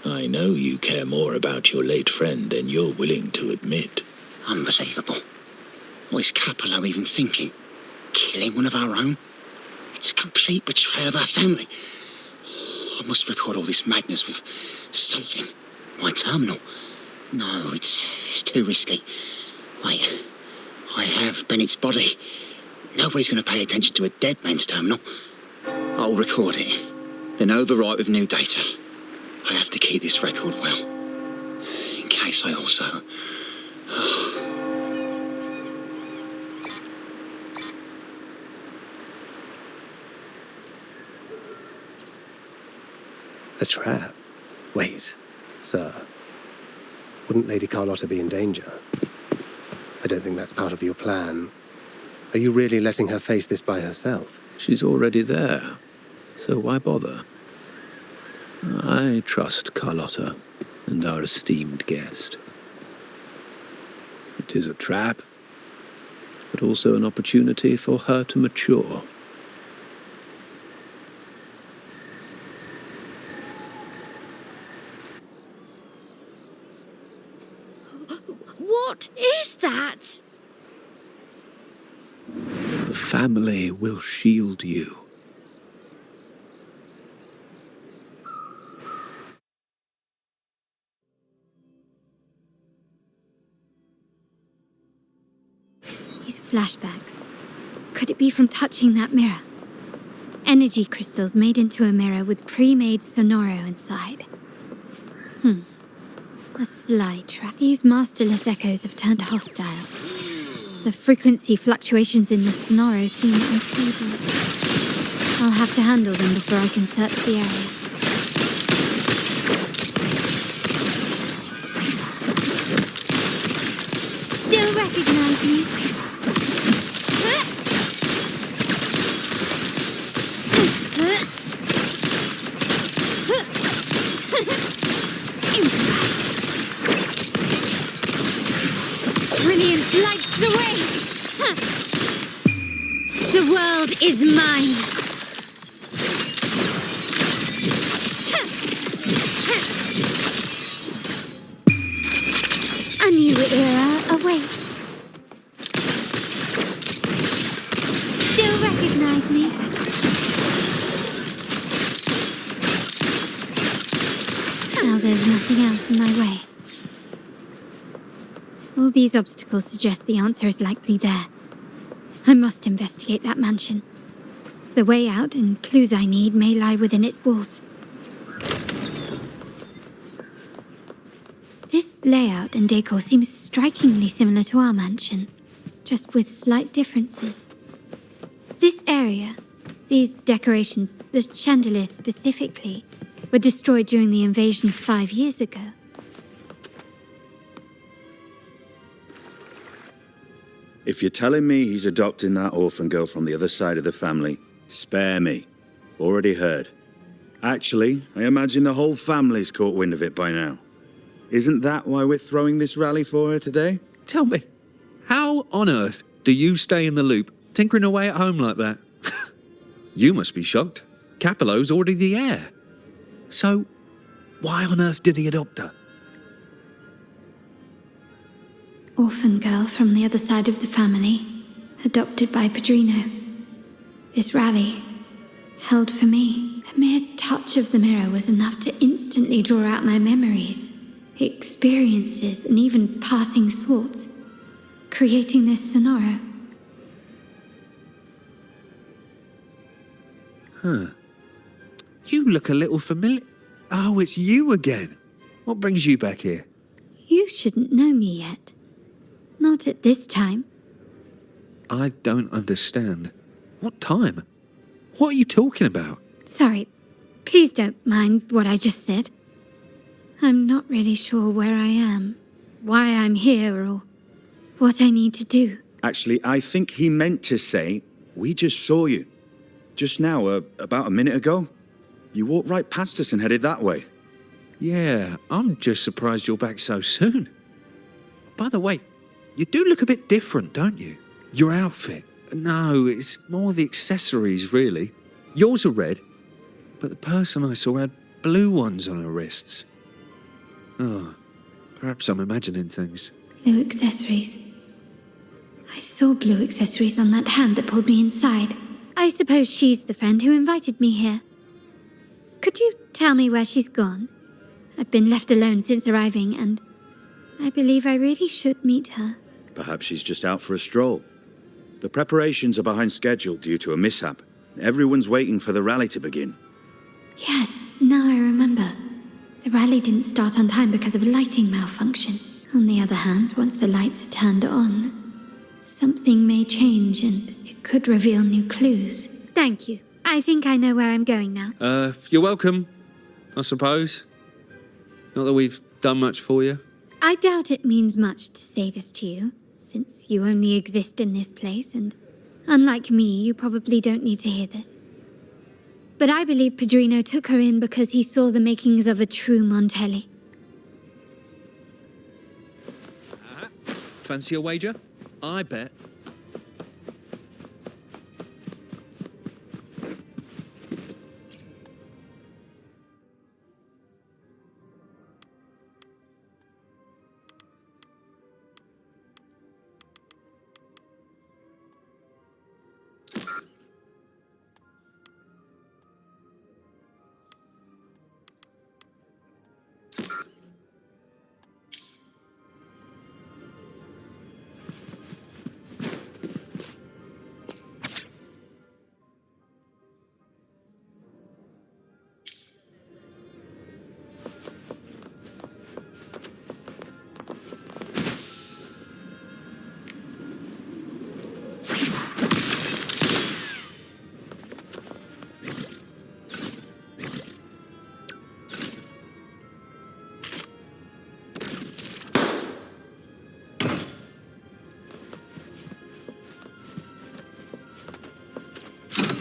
I know you care more about your late friend than you're willing to admit. Unbelievable. What is Capello even thinking? Killing one of our own? It's a complete betrayal of our family. must record all this madness with something. My terminal. No, it's too risky. Wait, I have Bennett's body. Nobody's going to pay attention to a dead man's terminal. I'll record it, then overwrite with new data. I have to keep this record well, in case I also... A trap? Wait, sir. Wouldn't Lady Carlotta be in danger? I don't think that's part of your plan. Are you really letting her face this by herself? She's already there, so why bother? I trust Carlotta and our esteemed guest. It is a trap, but also an opportunity for her to mature. What is that? The family will shield you. These flashbacks. Could it be from touching that mirror? Energy crystals made into a mirror with pre-made sonoro inside. A sly trap. These masterless echoes have turned hostile. The frequency fluctuations in the sonoro seem unstable. I'll have to handle them before I can search the area. Still recognize me? Brilliance lights the way! The world is mine! A new era awaits. Still recognize me? Now there's nothing else in my way. All these obstacles suggest the answer is likely there. I must investigate that mansion. The way out and clues I need may lie within its walls. This layout and decor seems strikingly similar to our mansion, just with slight differences. This area, these decorations, the chandeliers specifically, were destroyed during the invasion 5 years ago. If you're telling me he's adopting that orphan girl from the other side of the family, spare me. Already heard. Actually, I imagine the whole family's caught wind of it by now. Isn't that why we're throwing this rally for her today? Tell me, how on earth do you stay in the loop, tinkering away at home like that? You must be shocked. Capello's already the heir. So, why on earth did he adopt her? Orphan girl from the other side of the family, adopted by Padrino. This rally, held for me. A mere touch of the mirror was enough to instantly draw out my memories, experiences, and even passing thoughts, creating this sonoro. Huh. You look a little familiar. Oh, it's you again. What brings you back here? You shouldn't know me yet. Not at this time. I don't understand. What time? What are you talking about? Sorry, please don't mind what I just said. I'm not really sure where I am, why I'm here, or what I need to do. Actually, I think he meant to say, we just saw you. Just now, about a minute ago. You walked right past us and headed that way. Yeah, I'm just surprised you're back so soon. By the way, you do look a bit different, don't you? Your outfit. No, it's more the accessories, really. Yours are red, but the person I saw had blue ones on her wrists. Oh, perhaps I'm imagining things. Blue accessories. I saw blue accessories on that hand that pulled me inside. I suppose she's the friend who invited me here. Could you tell me where she's gone. I've been left alone since arriving, and I believe I really should meet her. Perhaps she's just out for a stroll. The preparations are behind schedule due to a mishap. Everyone's waiting for the rally to begin. Yes, now I remember. The rally didn't start on time because of a lighting malfunction. On the other hand, once the lights are turned on, something may change and it could reveal new clues. Thank you. I think I know where I'm going now. You're welcome, I suppose. Not that we've done much for you. I doubt it means much to say this to you, since you only exist in this place, and unlike me, you probably don't need to hear this. But I believe Padrino took her in because he saw the makings of a true Montelli. Fancy a wager? I bet.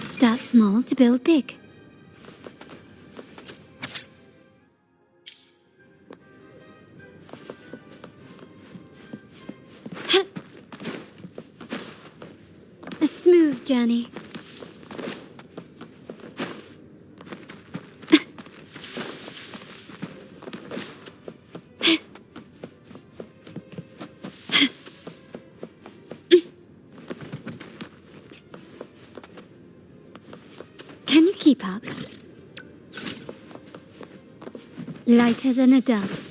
Start small to build big. A smooth journey. Can you keep up? Lighter than a dove.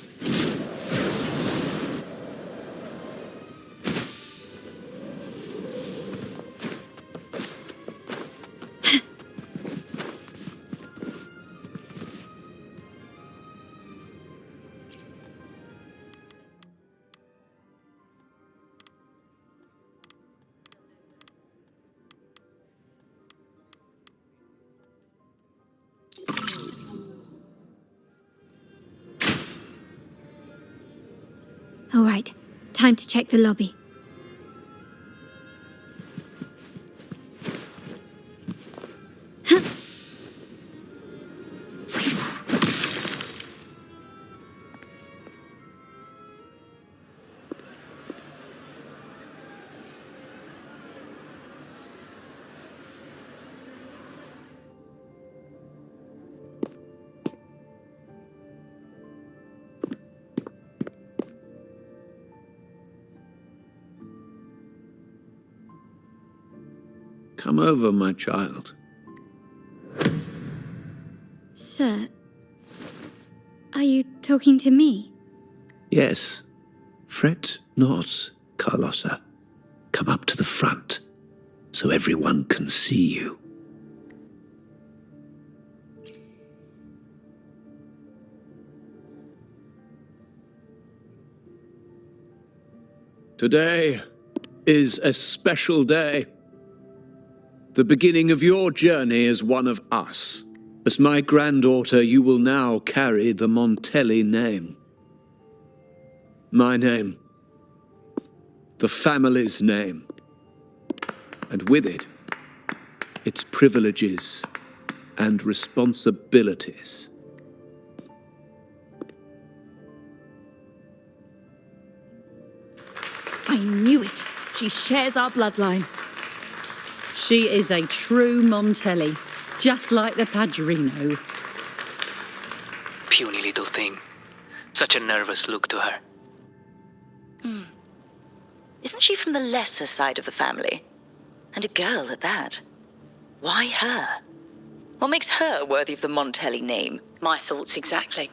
All right, time to check the lobby. Come over, my child. Sir, are you talking to me? Yes. Fret not, Carlotta. Come up to the front, so everyone can see you. Today is a special day. The beginning of your journey as one of us. As my granddaughter, you will now carry the Montelli name. My name. The family's name. And with it, its privileges and responsibilities. I knew it. She shares our bloodline. She is a true Montelli, just like the Padrino. Puny little thing. Such a nervous look to her. Isn't she from the lesser side of the family? And a girl at that. Why her? What makes her worthy of the Montelli name? My thoughts exactly.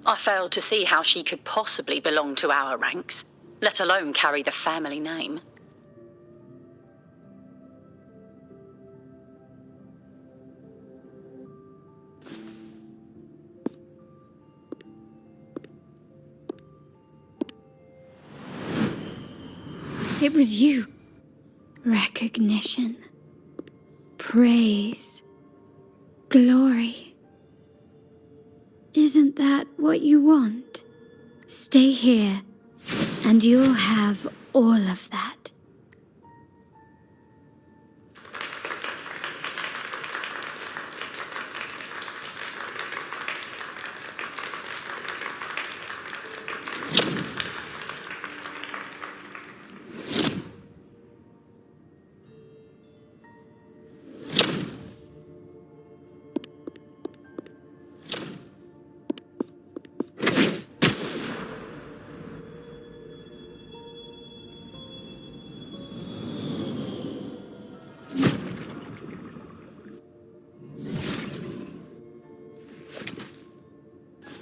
I failed to see how she could possibly belong to our ranks, let alone carry the family name. It was you. Recognition. Praise. Glory. Isn't that what you want? Stay here, and you'll have all of that.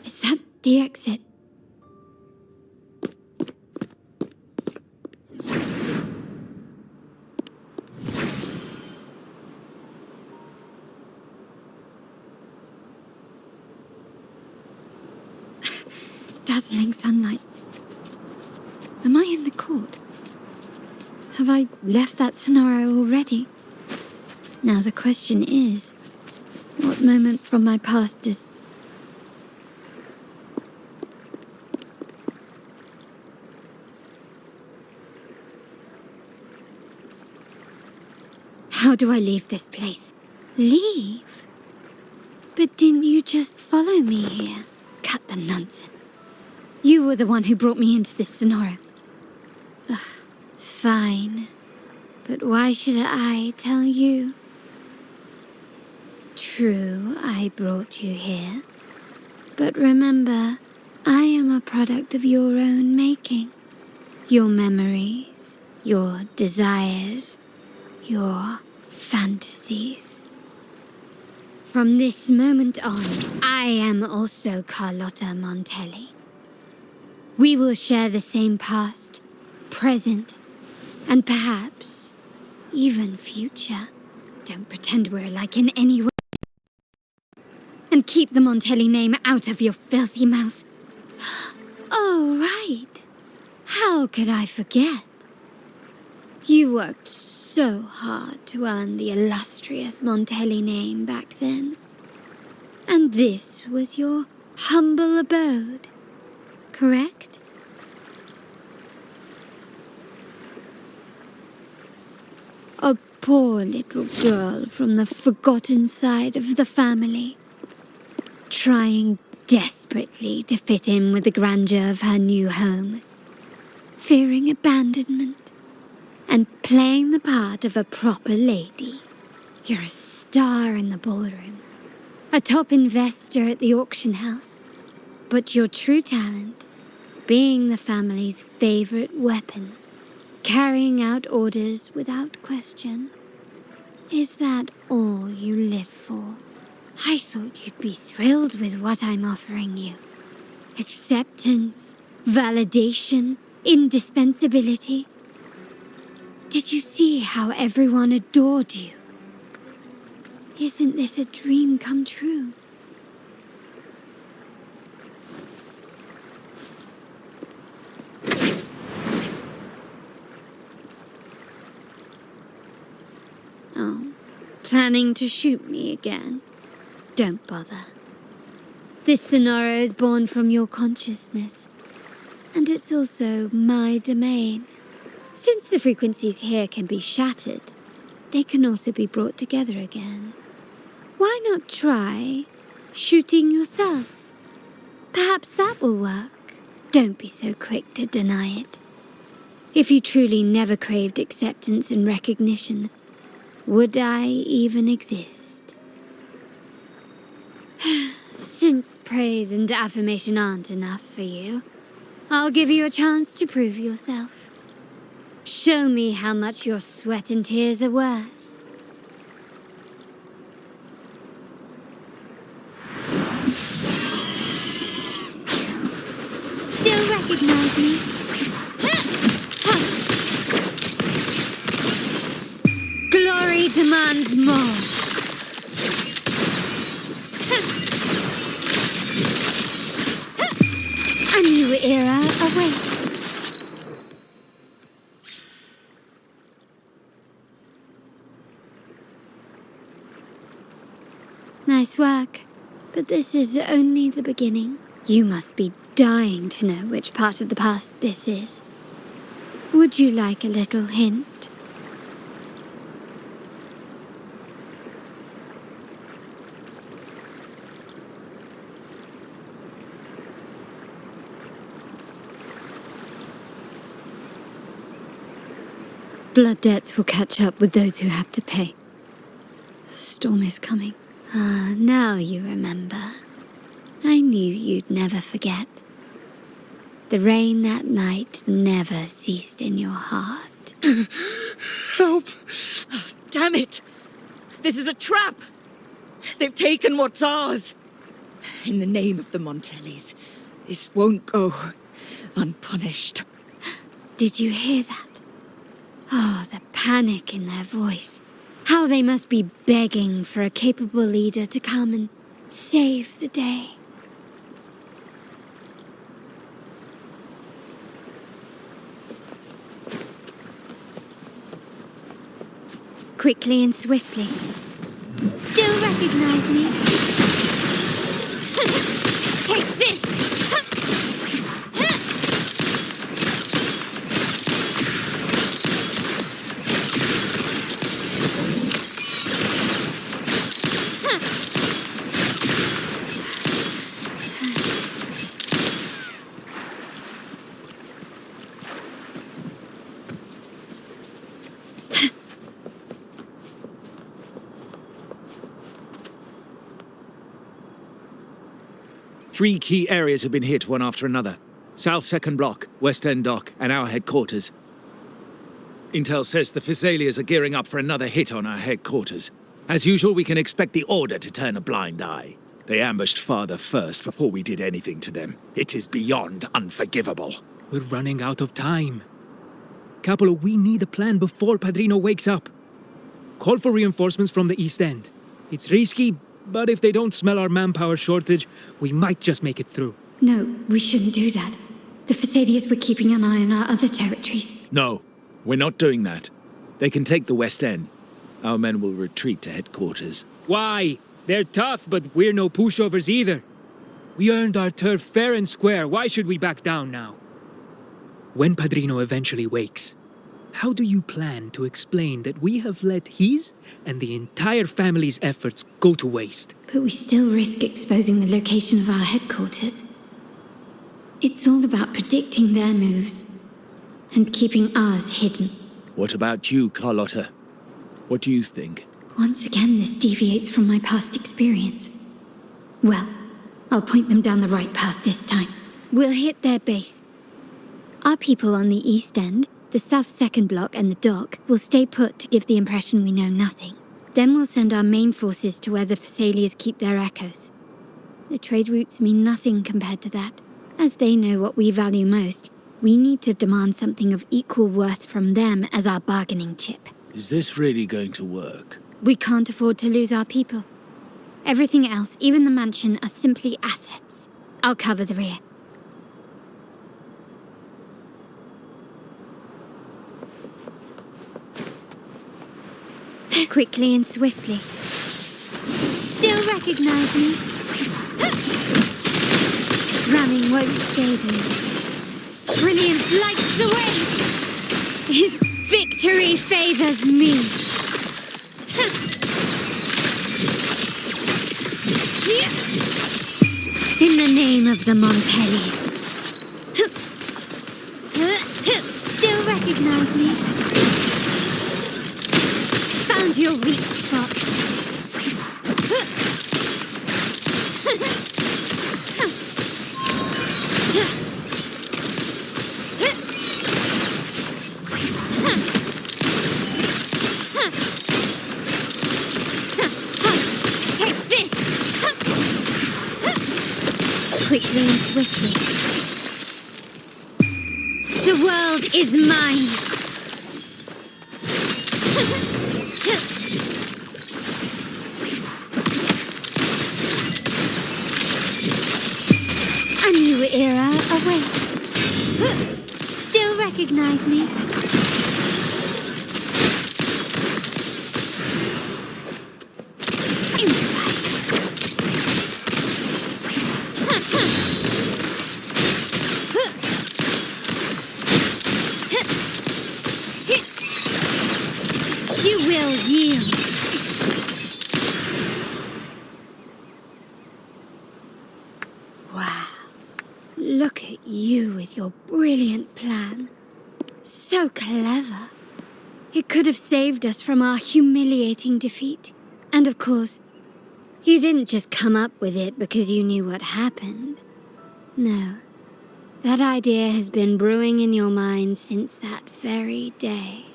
Is that the exit? Dazzling sunlight. Am I in the court? Have I left that scenario already? Now the question is, what moment from my past does... How do I leave this place? Leave? But didn't you just follow me here? Cut the nonsense. You were the one who brought me into this scenario. Ugh, fine. But why should I tell you? True, I brought you here. But remember, I am a product of your own making. Your memories, your desires, your fantasies. From this moment on, I am also Carlotta Montelli. We will share the same past, present, and perhaps even future. Don't pretend we're alike in any way. And keep the Montelli name out of your filthy mouth. Oh, right. How could I forget? You worked so hard to earn the illustrious Montelli name back then. And this was your humble abode, correct? A poor little girl from the forgotten side of the family, trying desperately to fit in with the grandeur of her new home, fearing abandonment, and playing the part of a proper lady. You're a star in the ballroom, a top investor at the auction house, but your true talent, being the family's favorite weapon, carrying out orders without question. Is that all you live for? I thought you'd be thrilled with what I'm offering you. Acceptance, validation, indispensability. Did you see how everyone adored you? Isn't this a dream come true? Oh, planning to shoot me again? Don't bother. This scenario is born from your consciousness, and it's also my domain. Since the frequencies here can be shattered, they can also be brought together again. Why not try shooting yourself? Perhaps that will work. Don't be so quick to deny it. If you truly never craved acceptance and recognition, would I even exist? Since praise and affirmation aren't enough for you, I'll give you a chance to prove yourself. Show me how much your sweat and tears are worth. recognize me? Glory demands more. A new era awaits. Nice work, but this is only the beginning. You must be dying to know which part of the past this is. Would you like a little hint? Blood debts will catch up with those who have to pay. The storm is coming. Ah, now you remember. I knew you'd never forget. The rain that night never ceased in your heart. Help! Oh, damn it! This is a trap! They've taken what's ours! In the name of the Montellis, this won't go unpunished. Did you hear that? Oh, the panic in their voice. How they must be begging for a capable leader to come and save the day. Quickly and swiftly. Still recognize me? Take this! Three key areas have been hit one after another. South 2nd Block, West End Dock, and our headquarters. Intel says the Physaelias are gearing up for another hit on our headquarters. As usual, we can expect the Order to turn a blind eye. They ambushed Father first before we did anything to them. It is beyond unforgivable. We're running out of time. Capolo, we need a plan before Padrino wakes up. Call for reinforcements from the East End. It's risky, but if they don't smell our manpower shortage, we might just make it through. No, we shouldn't do that. The Physaelias were keeping an eye on our other territories. No, we're not doing that. They can take the West End. Our men will retreat to headquarters. Why? They're tough, but we're no pushovers either. We earned our turf fair and square. Why should we back down now? When Padrino eventually wakes, how do you plan to explain that we have let his and the entire family's efforts go to waste? But we still risk exposing the location of our headquarters. It's all about predicting their moves and keeping ours hidden. What about you, Carlotta? What do you think? Once again, this deviates from my past experience. Well, I'll point them down the right path this time. We'll hit their base. Our people on the East End, the South 2nd Block and the Dock will stay put to give the impression we know nothing. Then we'll send our main forces to where the Physaelias keep their echoes. The trade routes mean nothing compared to that. As they know what we value most, we need to demand something of equal worth from them as our bargaining chip. Is this really going to work? We can't afford to lose our people. Everything else, even the mansion, are simply assets. I'll cover the rear. Quickly and swiftly. Still recognize me? Running won't save me. Brilliance lights the way! His victory favors me! In the name of the Montellis. Still recognize me? Found your weak spot. Take this! Quickly and swiftly. The world is mine! A new era awaits. Still recognize me? You will yield. Wow. Look at you with your brilliant plan. So clever. It could have saved us from our humiliating defeat. And of course, you didn't just come up with it because you knew what happened. No. That idea has been brewing in your mind since that very day.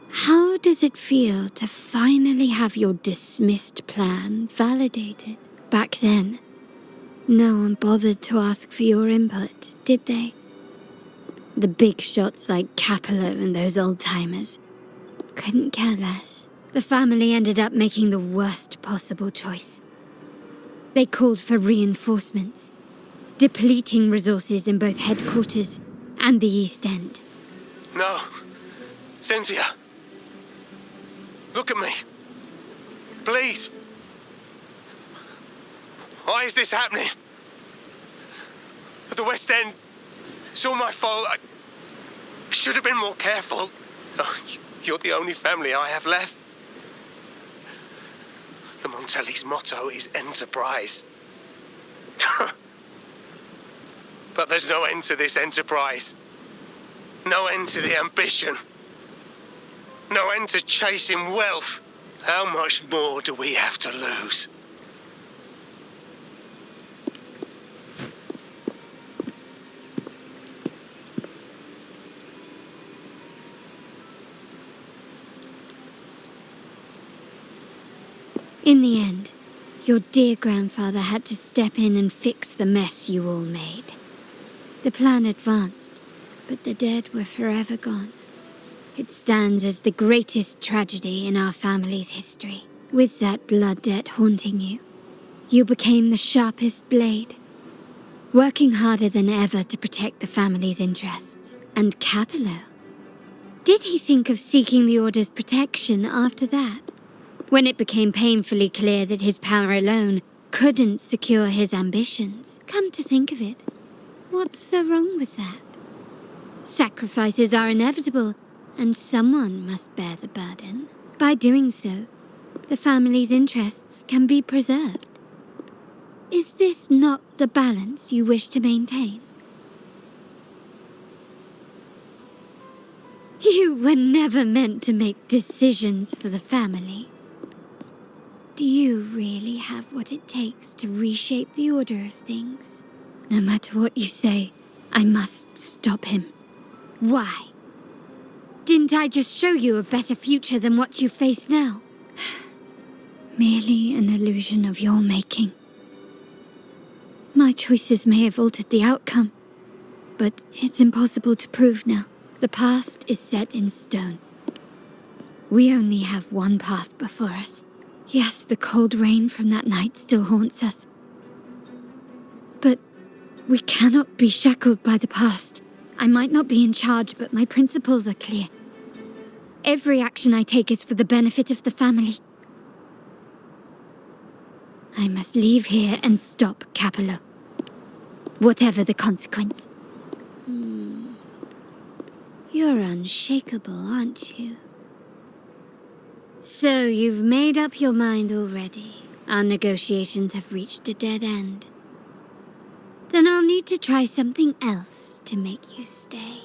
How does it feel to finally have your dismissed plan validated? Back then, no one bothered to ask for your input, did they? The big shots like 𝐞𝐫 and those old-timers couldn't care less. The family ended up making the worst possible choice. They called for reinforcements, depleting resources in both headquarters and the East End. No. Cynthia. Look at me. Please. Why is this happening? The West End. It's all my fault. I should have been more careful. Oh, you're the only family I have left. The Montelli's motto is enterprise. But there's no end to this enterprise. No end to the ambition. No end to chasing wealth. How much more do we have to lose? In the end, your dear grandfather had to step in and fix the mess you all made. The plan advanced, but the dead were forever gone. It stands as the greatest tragedy in our family's history. With that blood debt haunting you, you became the sharpest blade, working harder than ever to protect the family's interests. And 𝐞𝐫, did he think of seeking the Order's protection after that? When it became painfully clear that his power alone couldn't secure his ambitions. Come to think of it, what's so wrong with that? Sacrifices are inevitable, and someone must bear the burden. By doing so, the family's interests can be preserved. Is this not the balance you wish to maintain? You were never meant to make decisions for the family. Do you really have what it takes to reshape the order of things? No matter what you say, I must stop him. Why? Didn't I just show you a better future than what you face now? Merely an illusion of your making. My choices may have altered the outcome, but it's impossible to prove now. The past is set in stone. We only have one path before us. Yes, the cold rain from that night still haunts us. But we cannot be shackled by the past. I might not be in charge, but my principles are clear. Every action I take is for the benefit of the family. I must leave here and stop 𝐞𝐫, whatever the consequence. You're unshakable, aren't you? So you've made up your mind already. Our negotiations have reached a dead end. Then I'll need to try something else to make you stay.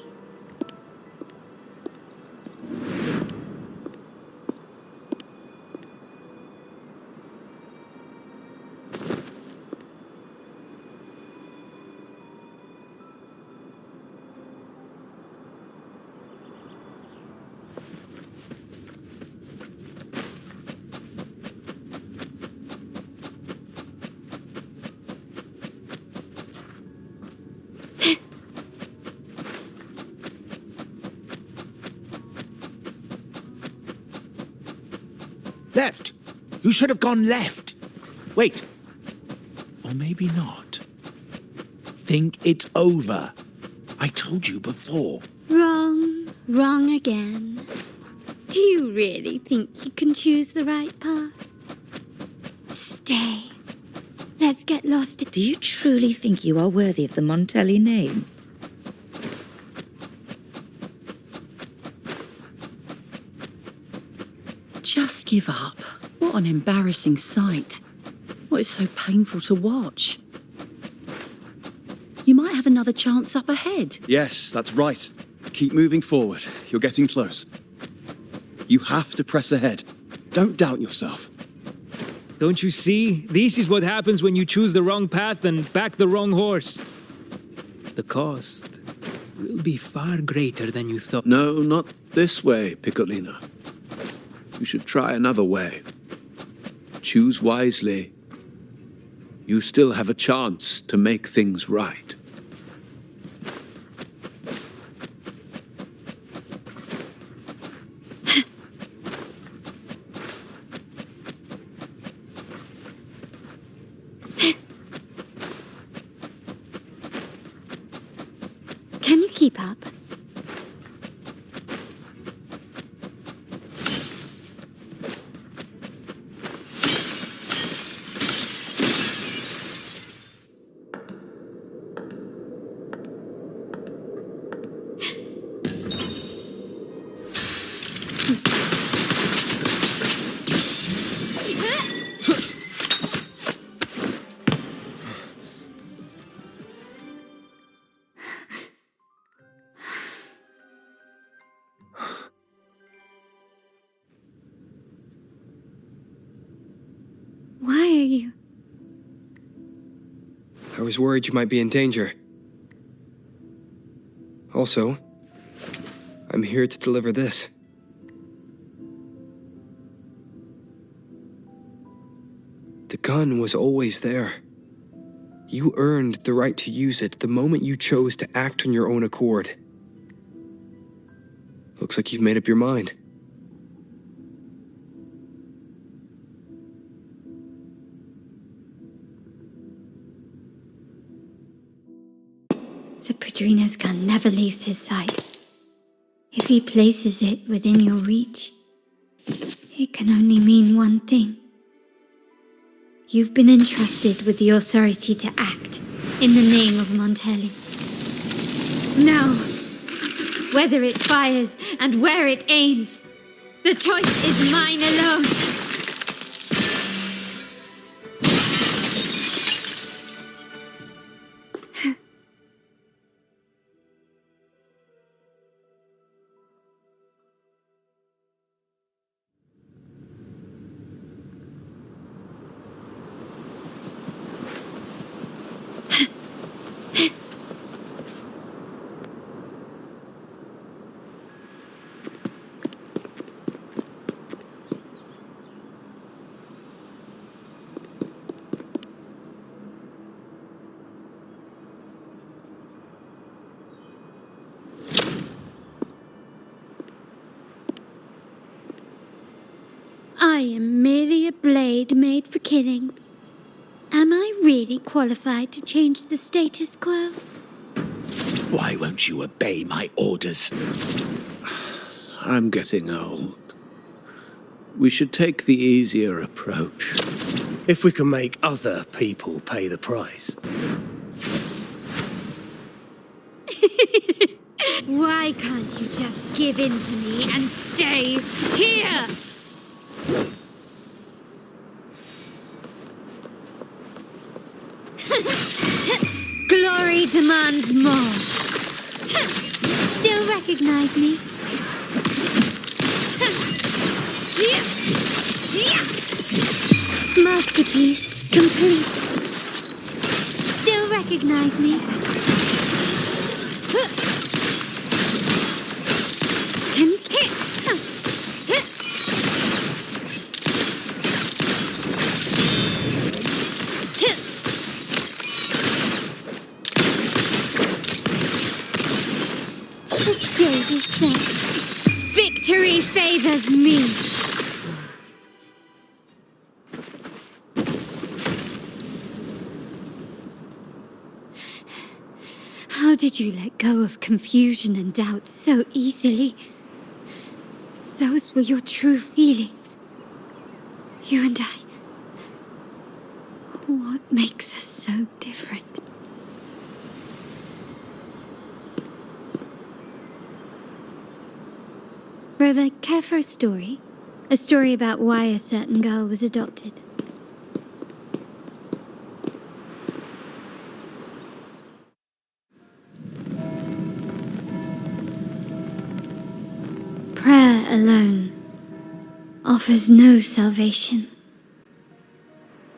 Left! You should have gone left! Wait. Or maybe not. Think it over. I told you before. Wrong. Wrong again. Do you really think you can choose the right path? Stay. Let's get lost. Do you truly think you are worthy of the Montelli name? Just give up. What an embarrassing sight. What is so painful to watch? You might have another chance up ahead. Yes, that's right. Keep moving forward. You're getting close. You have to press ahead. Don't doubt yourself. Don't you see? This is what happens when you choose the wrong path and back the wrong horse. The cost will be far greater than you thought. No, not this way, Piccolino. You should try another way. Choose wisely. You still have a chance to make things right. Can you keep up? Why are you? I was worried you might be in danger. Also, I'm here to deliver this. The gun was always there. You earned the right to use it the moment you chose to act on your own accord. Looks like you've made up your mind. The Padrino's gun never leaves his sight. If he places it within your reach, it can only mean one thing. You've been entrusted with the authority to act in the name of Montelli. Now, whether it fires and where it aims, the choice is mine alone. I am merely a blade made for killing. Am I really qualified to change the status quo? Why won't you obey my orders? I'm getting old. We should take the easier approach. If we can make other people pay the price. Why can't you just give in to me and stay here? Glory demands more. Still recognize me? Masterpiece complete. Still recognize me? Can you The stage is set. Victory favors me. How did you let go of confusion and doubt so easily? Those were your true feelings. You and I. What makes us so different? Rover, care for a story? A story about why a certain girl was adopted. Prayer alone offers no salvation.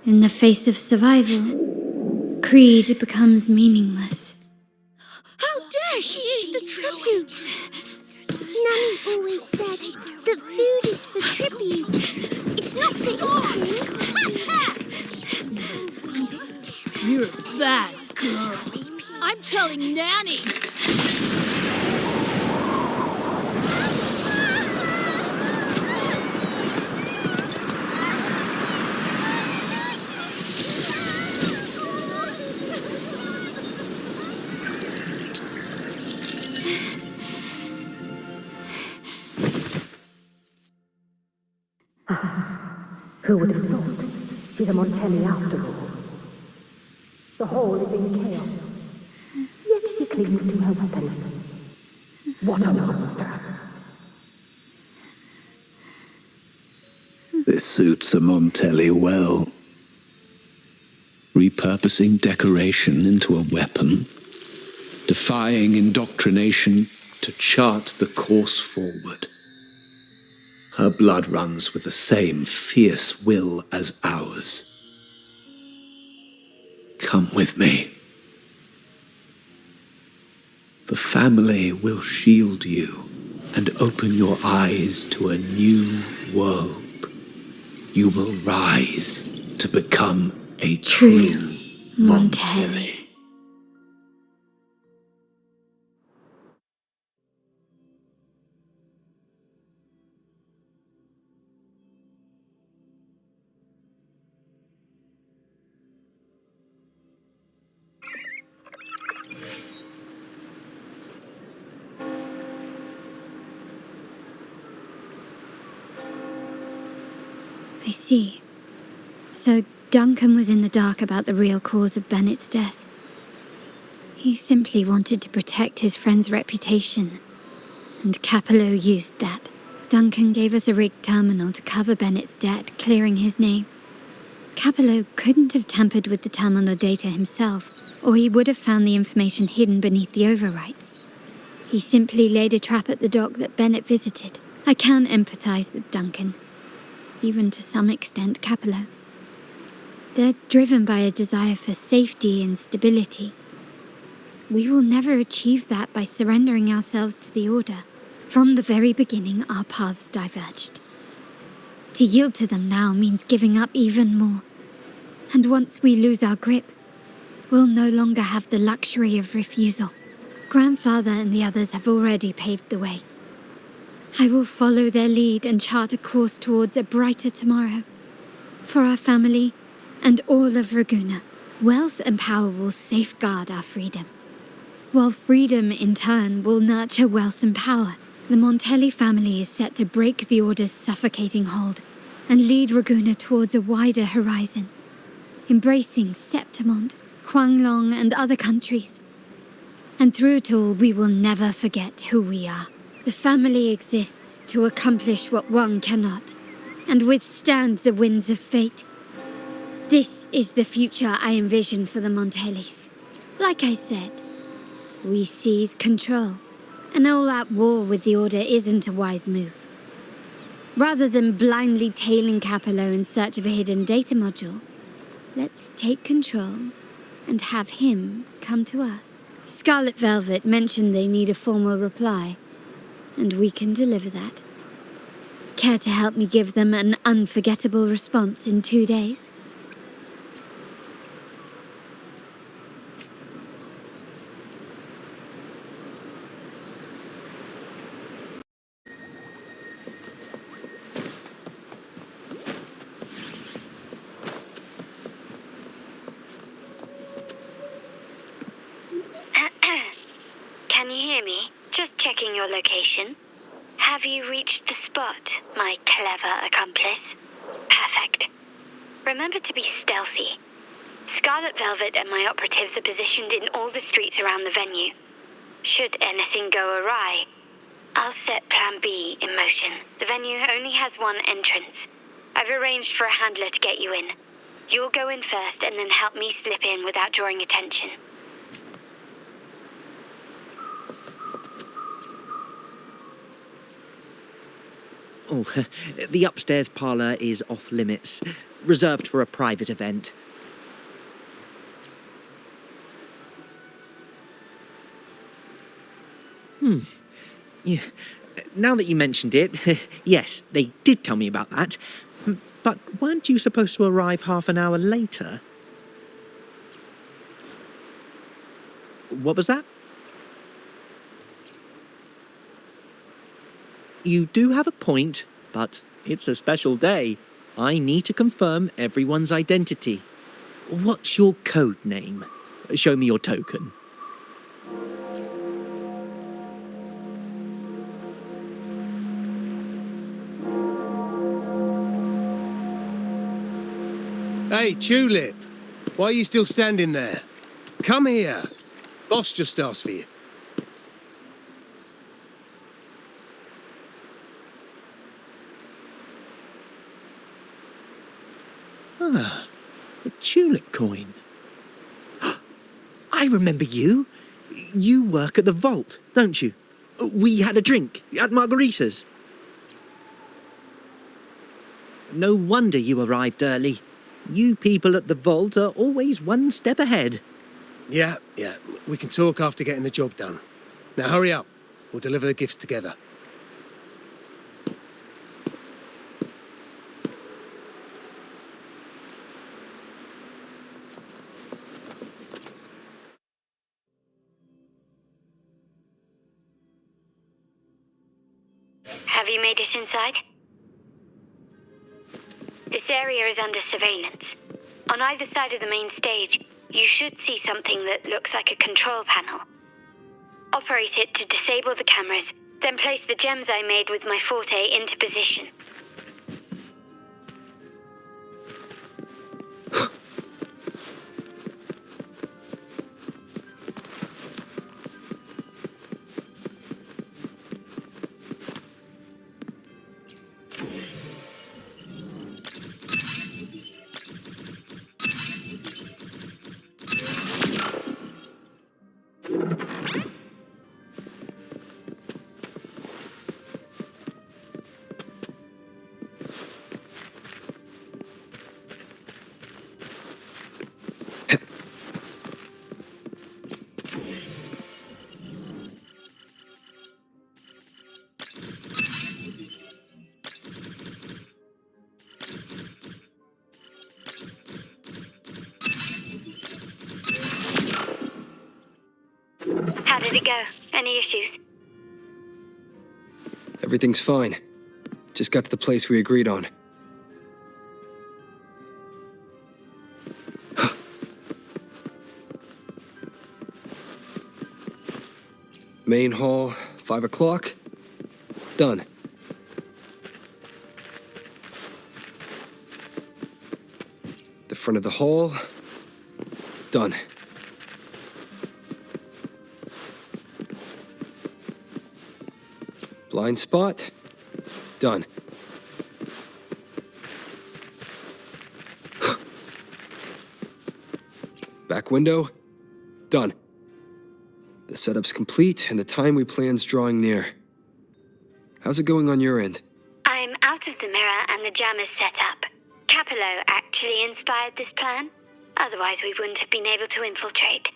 In the face of survival, creed becomes meaningless. How dare she eat the tribute? Nanny always said that food is for tribute. It's not for eating. You're a bad girl. I'm telling Nanny. Who would have thought? She's a Montelli after all. The hall is in chaos. Yet she clings to her weapon. What a monster! This suits a Montelli well. Repurposing decoration into a weapon, defying indoctrination to chart the course forward. Her blood runs with the same fierce will as ours. Come with me. The family will shield you and open your eyes to a new world. You will rise to become a true Montelli. I see. So Duncan was in the dark about the real cause of Bennett's death. He simply wanted to protect his friend's reputation, and Capello used that. Duncan gave us a rigged terminal to cover Bennett's debt, clearing his name. Capello couldn't have tampered with the terminal data himself, or he would have found the information hidden beneath the overwrites. He simply laid a trap at the dock that Bennett visited. I can empathize with Duncan. Even to some extent, Capello. They're driven by a desire for safety and stability. We will never achieve that by surrendering ourselves to the Order. From the very beginning, our paths diverged. To yield to them now means giving up even more. And once we lose our grip, we'll no longer have the luxury of refusal. Grandfather and the others have already paved the way. I will follow their lead and chart a course towards a brighter tomorrow. For our family and all of Raguena, wealth and power will safeguard our freedom. While freedom, in turn, will nurture wealth and power, the Montelli family is set to break the Order's suffocating hold and lead Raguena towards a wider horizon, embracing Septimont, Huanglong, and other countries. And through it all, we will never forget who we are. The family exists to accomplish what one cannot, and withstand the winds of fate. This is the future I envision for the Montellis. Like I said, we seize control. An all-out war with the Order isn't a wise move. Rather than blindly tailing Capello in search of a hidden data module, let's take control and have him come to us. Scarlet Velvet mentioned they need a formal reply, and we can deliver that. Care to help me give them an unforgettable response in 2 days? checking your location. Have you reached the spot, my clever accomplice? Perfect. Remember to be stealthy. Scarlet Velvet and my operatives are positioned in all the streets around the venue. Should anything go awry, I'll set Plan B in motion. The venue only has one entrance. I've arranged for a handler to get you in. You'll go in first and then help me slip in without drawing attention. Oh, the upstairs parlour is off limits, reserved for a private event. Yeah. Now that you mentioned it, yes, they did tell me about that. But weren't you supposed to arrive half an hour later? What was that? You do have a point, but it's a special day. I need to confirm everyone's identity. What's your code name? Show me your token. Hey, Tulip! Why are you still standing there? Come here. Boss just asked for you. Ah, a tulip coin. I remember you. You work at the vault, don't you? We had a drink at margaritas. No wonder you arrived early. You people at the vault are always one step ahead. Yeah. We can talk after getting the job done. Now hurry up. We'll deliver the gifts together. Have you made it inside? This area is under surveillance. On either side of the main stage, you should see something that looks like a control panel. Operate it to disable the cameras, then place the gems I made with my forte into position. How did it go? Any issues? Everything's fine. Just got to the place we agreed on. Main hall, 5 o'clock. Done. The front of the hall. Done. Blind spot. Done. Back window. Done. The setup's complete and the time we plan's drawing near. How's it going on your end? I'm out of the mirror and the jam is set up. Capello actually inspired this plan. Otherwise we wouldn't have been able to infiltrate.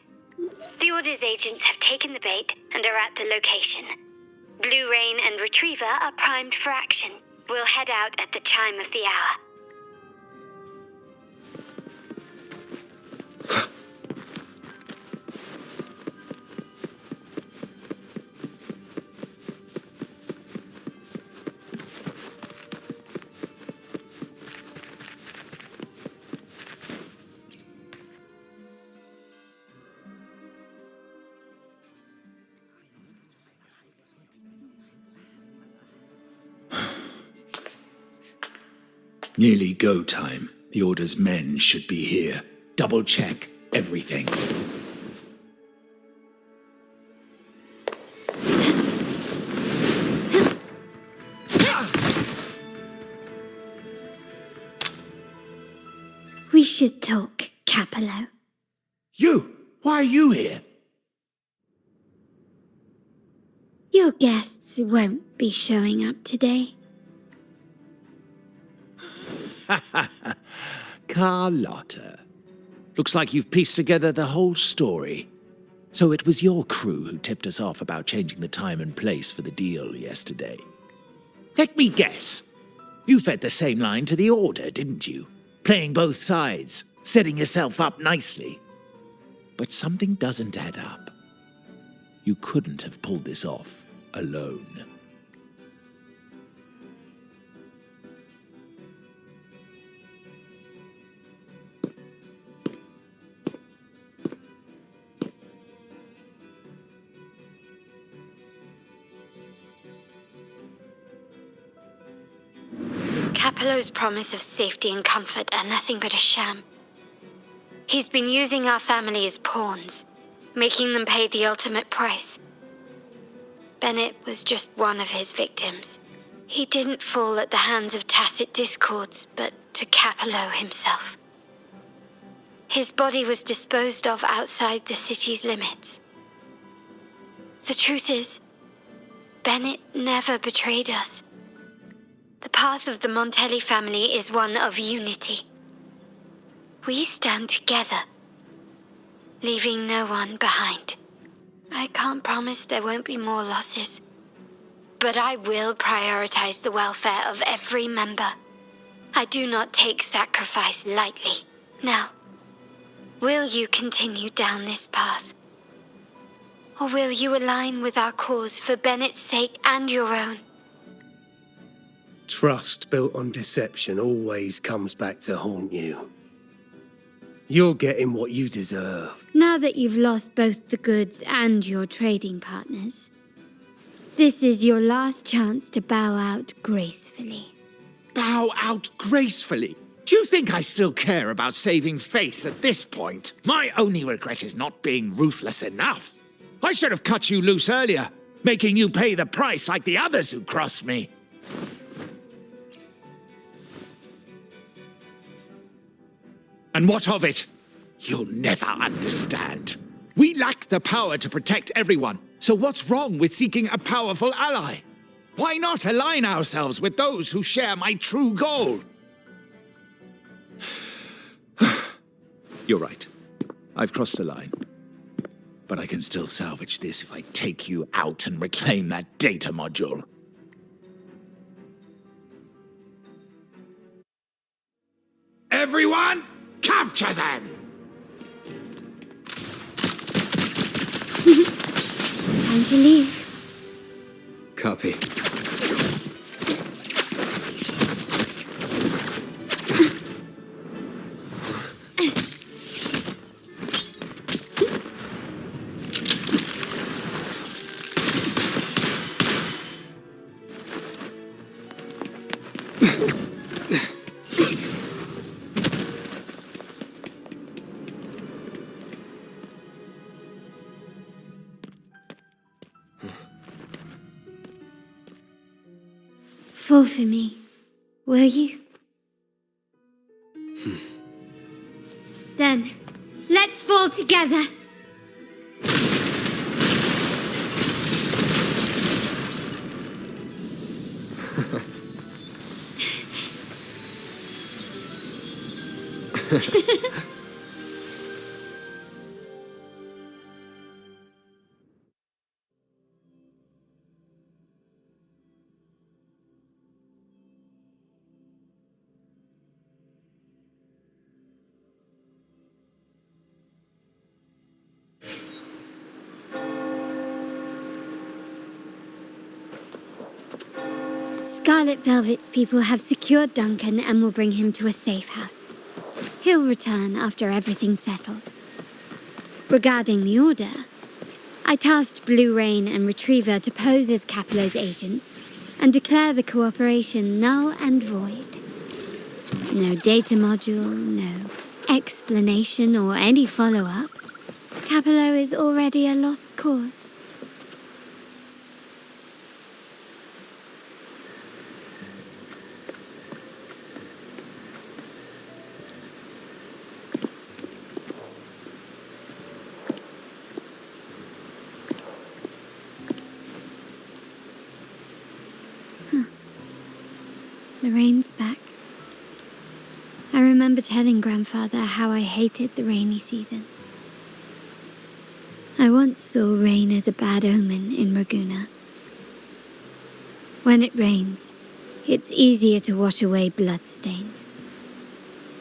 The Order's agents have taken the bait and are at the location. Blue Rain and Retriever are primed for action. We'll head out at the chime of the hour. Nearly go time. The Order's men should be here. Double check everything. We should talk, 𝐶𝐵. You! Why are you here? Your guests won't be showing up today. Carlotta. Looks like you've pieced together the whole story. So it was your crew who tipped us off about changing the time and place for the deal yesterday. Let me guess. You fed the same line to the Order, didn't you? Playing both sides, setting yourself up nicely. But something doesn't add up. You couldn't have pulled this off alone. 𝐶𝐵's promise of safety and comfort are nothing but a sham. He's been using our family as pawns, making them pay the ultimate price. Bennett was just one of his victims. He didn't fall at the hands of tacit discords, but to 𝐶𝐵 himself. His body was disposed of outside the city's limits. The truth is, Bennett never betrayed us. The path of the Montelli family is one of unity. We stand together, leaving no one behind. I can't promise there won't be more losses, but I will prioritize the welfare of every member. I do not take sacrifice lightly. Now, will you continue down this path? Or will you align with our cause for Bennett's sake and your own? Trust built on deception always comes back to haunt you. You're getting what you deserve. Now that you've lost both the goods and your trading partners, this is your last chance to bow out gracefully. Bow out gracefully? Do you think I still care about saving face at this point? My only regret is not being ruthless enough. I should have cut you loose earlier, making you pay the price like the others who crossed me. And what of it? You'll never understand. We lack the power to protect everyone, so what's wrong with seeking a powerful ally? Why not align ourselves with those who share my true goal? You're right. I've crossed the line. But I can still salvage this if I take you out and reclaim that data module. Everyone, capture them! Time to leave. Copy. Fall for me, will you? Then, let's fall together. Scarlet Velvet's people have secured Duncan and will bring him to a safe house. He'll return after everything's settled. Regarding the Order, I tasked Blue Rain and Retriever to pose as 𝐶𝐵's agents and declare the cooperation null and void. No data module, no explanation or any follow-up. 𝐶𝐫 is already a lost cause. The rain's back. I remember telling Grandfather how I hated the rainy season. I once saw rain as a bad omen in Raguena. When it rains, it's easier to wash away bloodstains.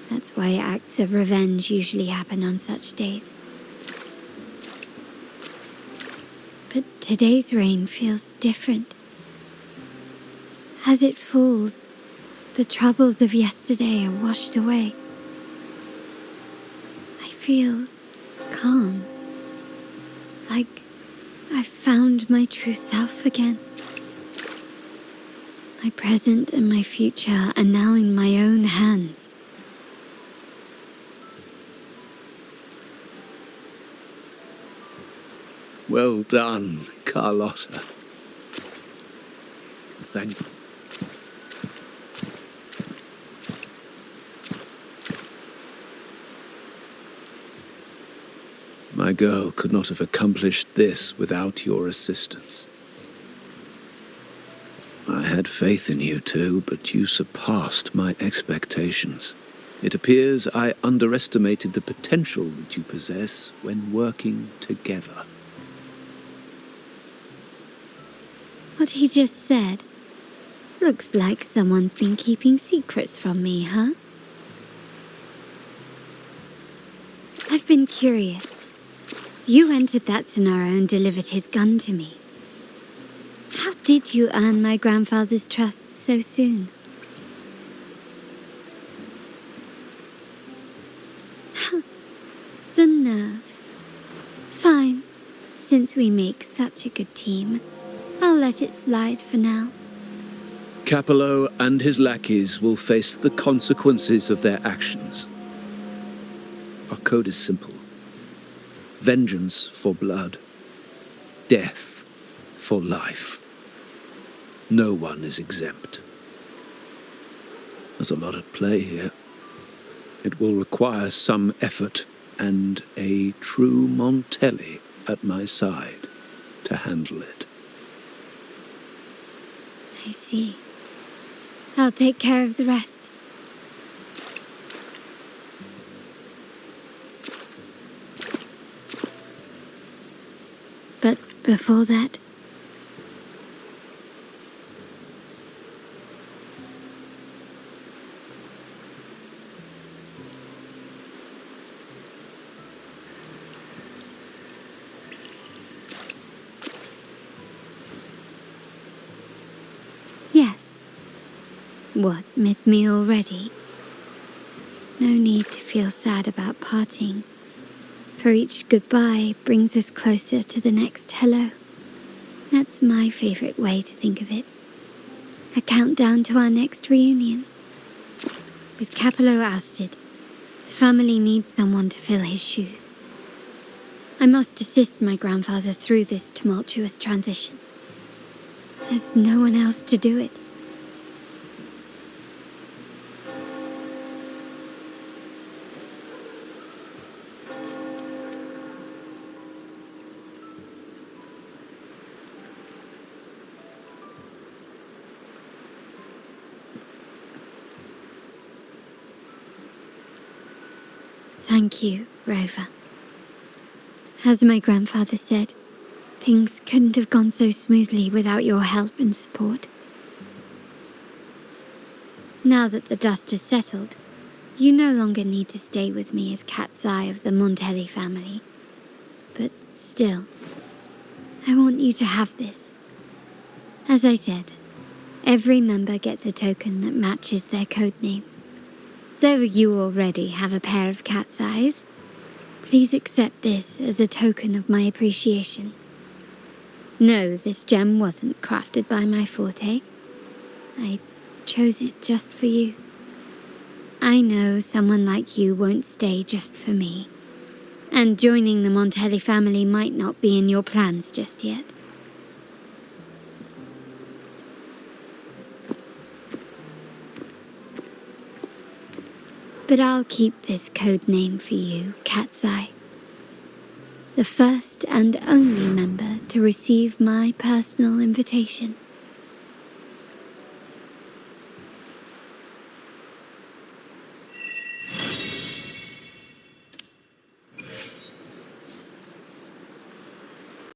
That's why acts of revenge usually happen on such days. But today's rain feels different. As it falls, the troubles of yesterday are washed away. I feel calm, like I've found my true self again. My present and my future are now in my own hands. Well done, Carlotta. Thank you. My girl could not have accomplished this without your assistance. I had faith in you too, but you surpassed my expectations. It appears I underestimated the potential that you possess when working together. What he just said looks like someone's been keeping secrets from me, huh? I've been curious. You entered that scenario and delivered his gun to me. How did you earn my grandfather's trust so soon? The nerve. Fine. Since we make such a good team, I'll let it slide for now. 𝐶𝐫 and his lackeys will face the consequences of their actions. Our code is simple. Vengeance for blood. Death for life. No one is exempt. There's a lot at play here. It will require some effort and a true Montelli at my side to handle it. I see. I'll take care of the rest. But before that, yes. What, miss me already? No need to feel sad about parting, for each goodbye brings us closer to the next hello. That's my favorite way to think of it. A countdown to our next reunion. With 𝐶𝐫 ousted, the family needs someone to fill his shoes. I must assist my grandfather through this tumultuous transition. There's no one else to do it. Thank you, Rover. As my grandfather said, things couldn't have gone so smoothly without your help and support. Now that the dust has settled, you no longer need to stay with me as cat's eye of the Montelli family. But still, I want you to have this. As I said, every member gets a token that matches their code name. Though you already have a pair of cat's eyes, please accept this as a token of my appreciation. No, this gem wasn't crafted by my forte. I chose it just for you. I know someone like you won't stay just for me. And joining the Montelli family might not be in your plans just yet. But I'll keep this code name for you, 𝐾𝐲𝐲. The first and only member to receive my personal invitation.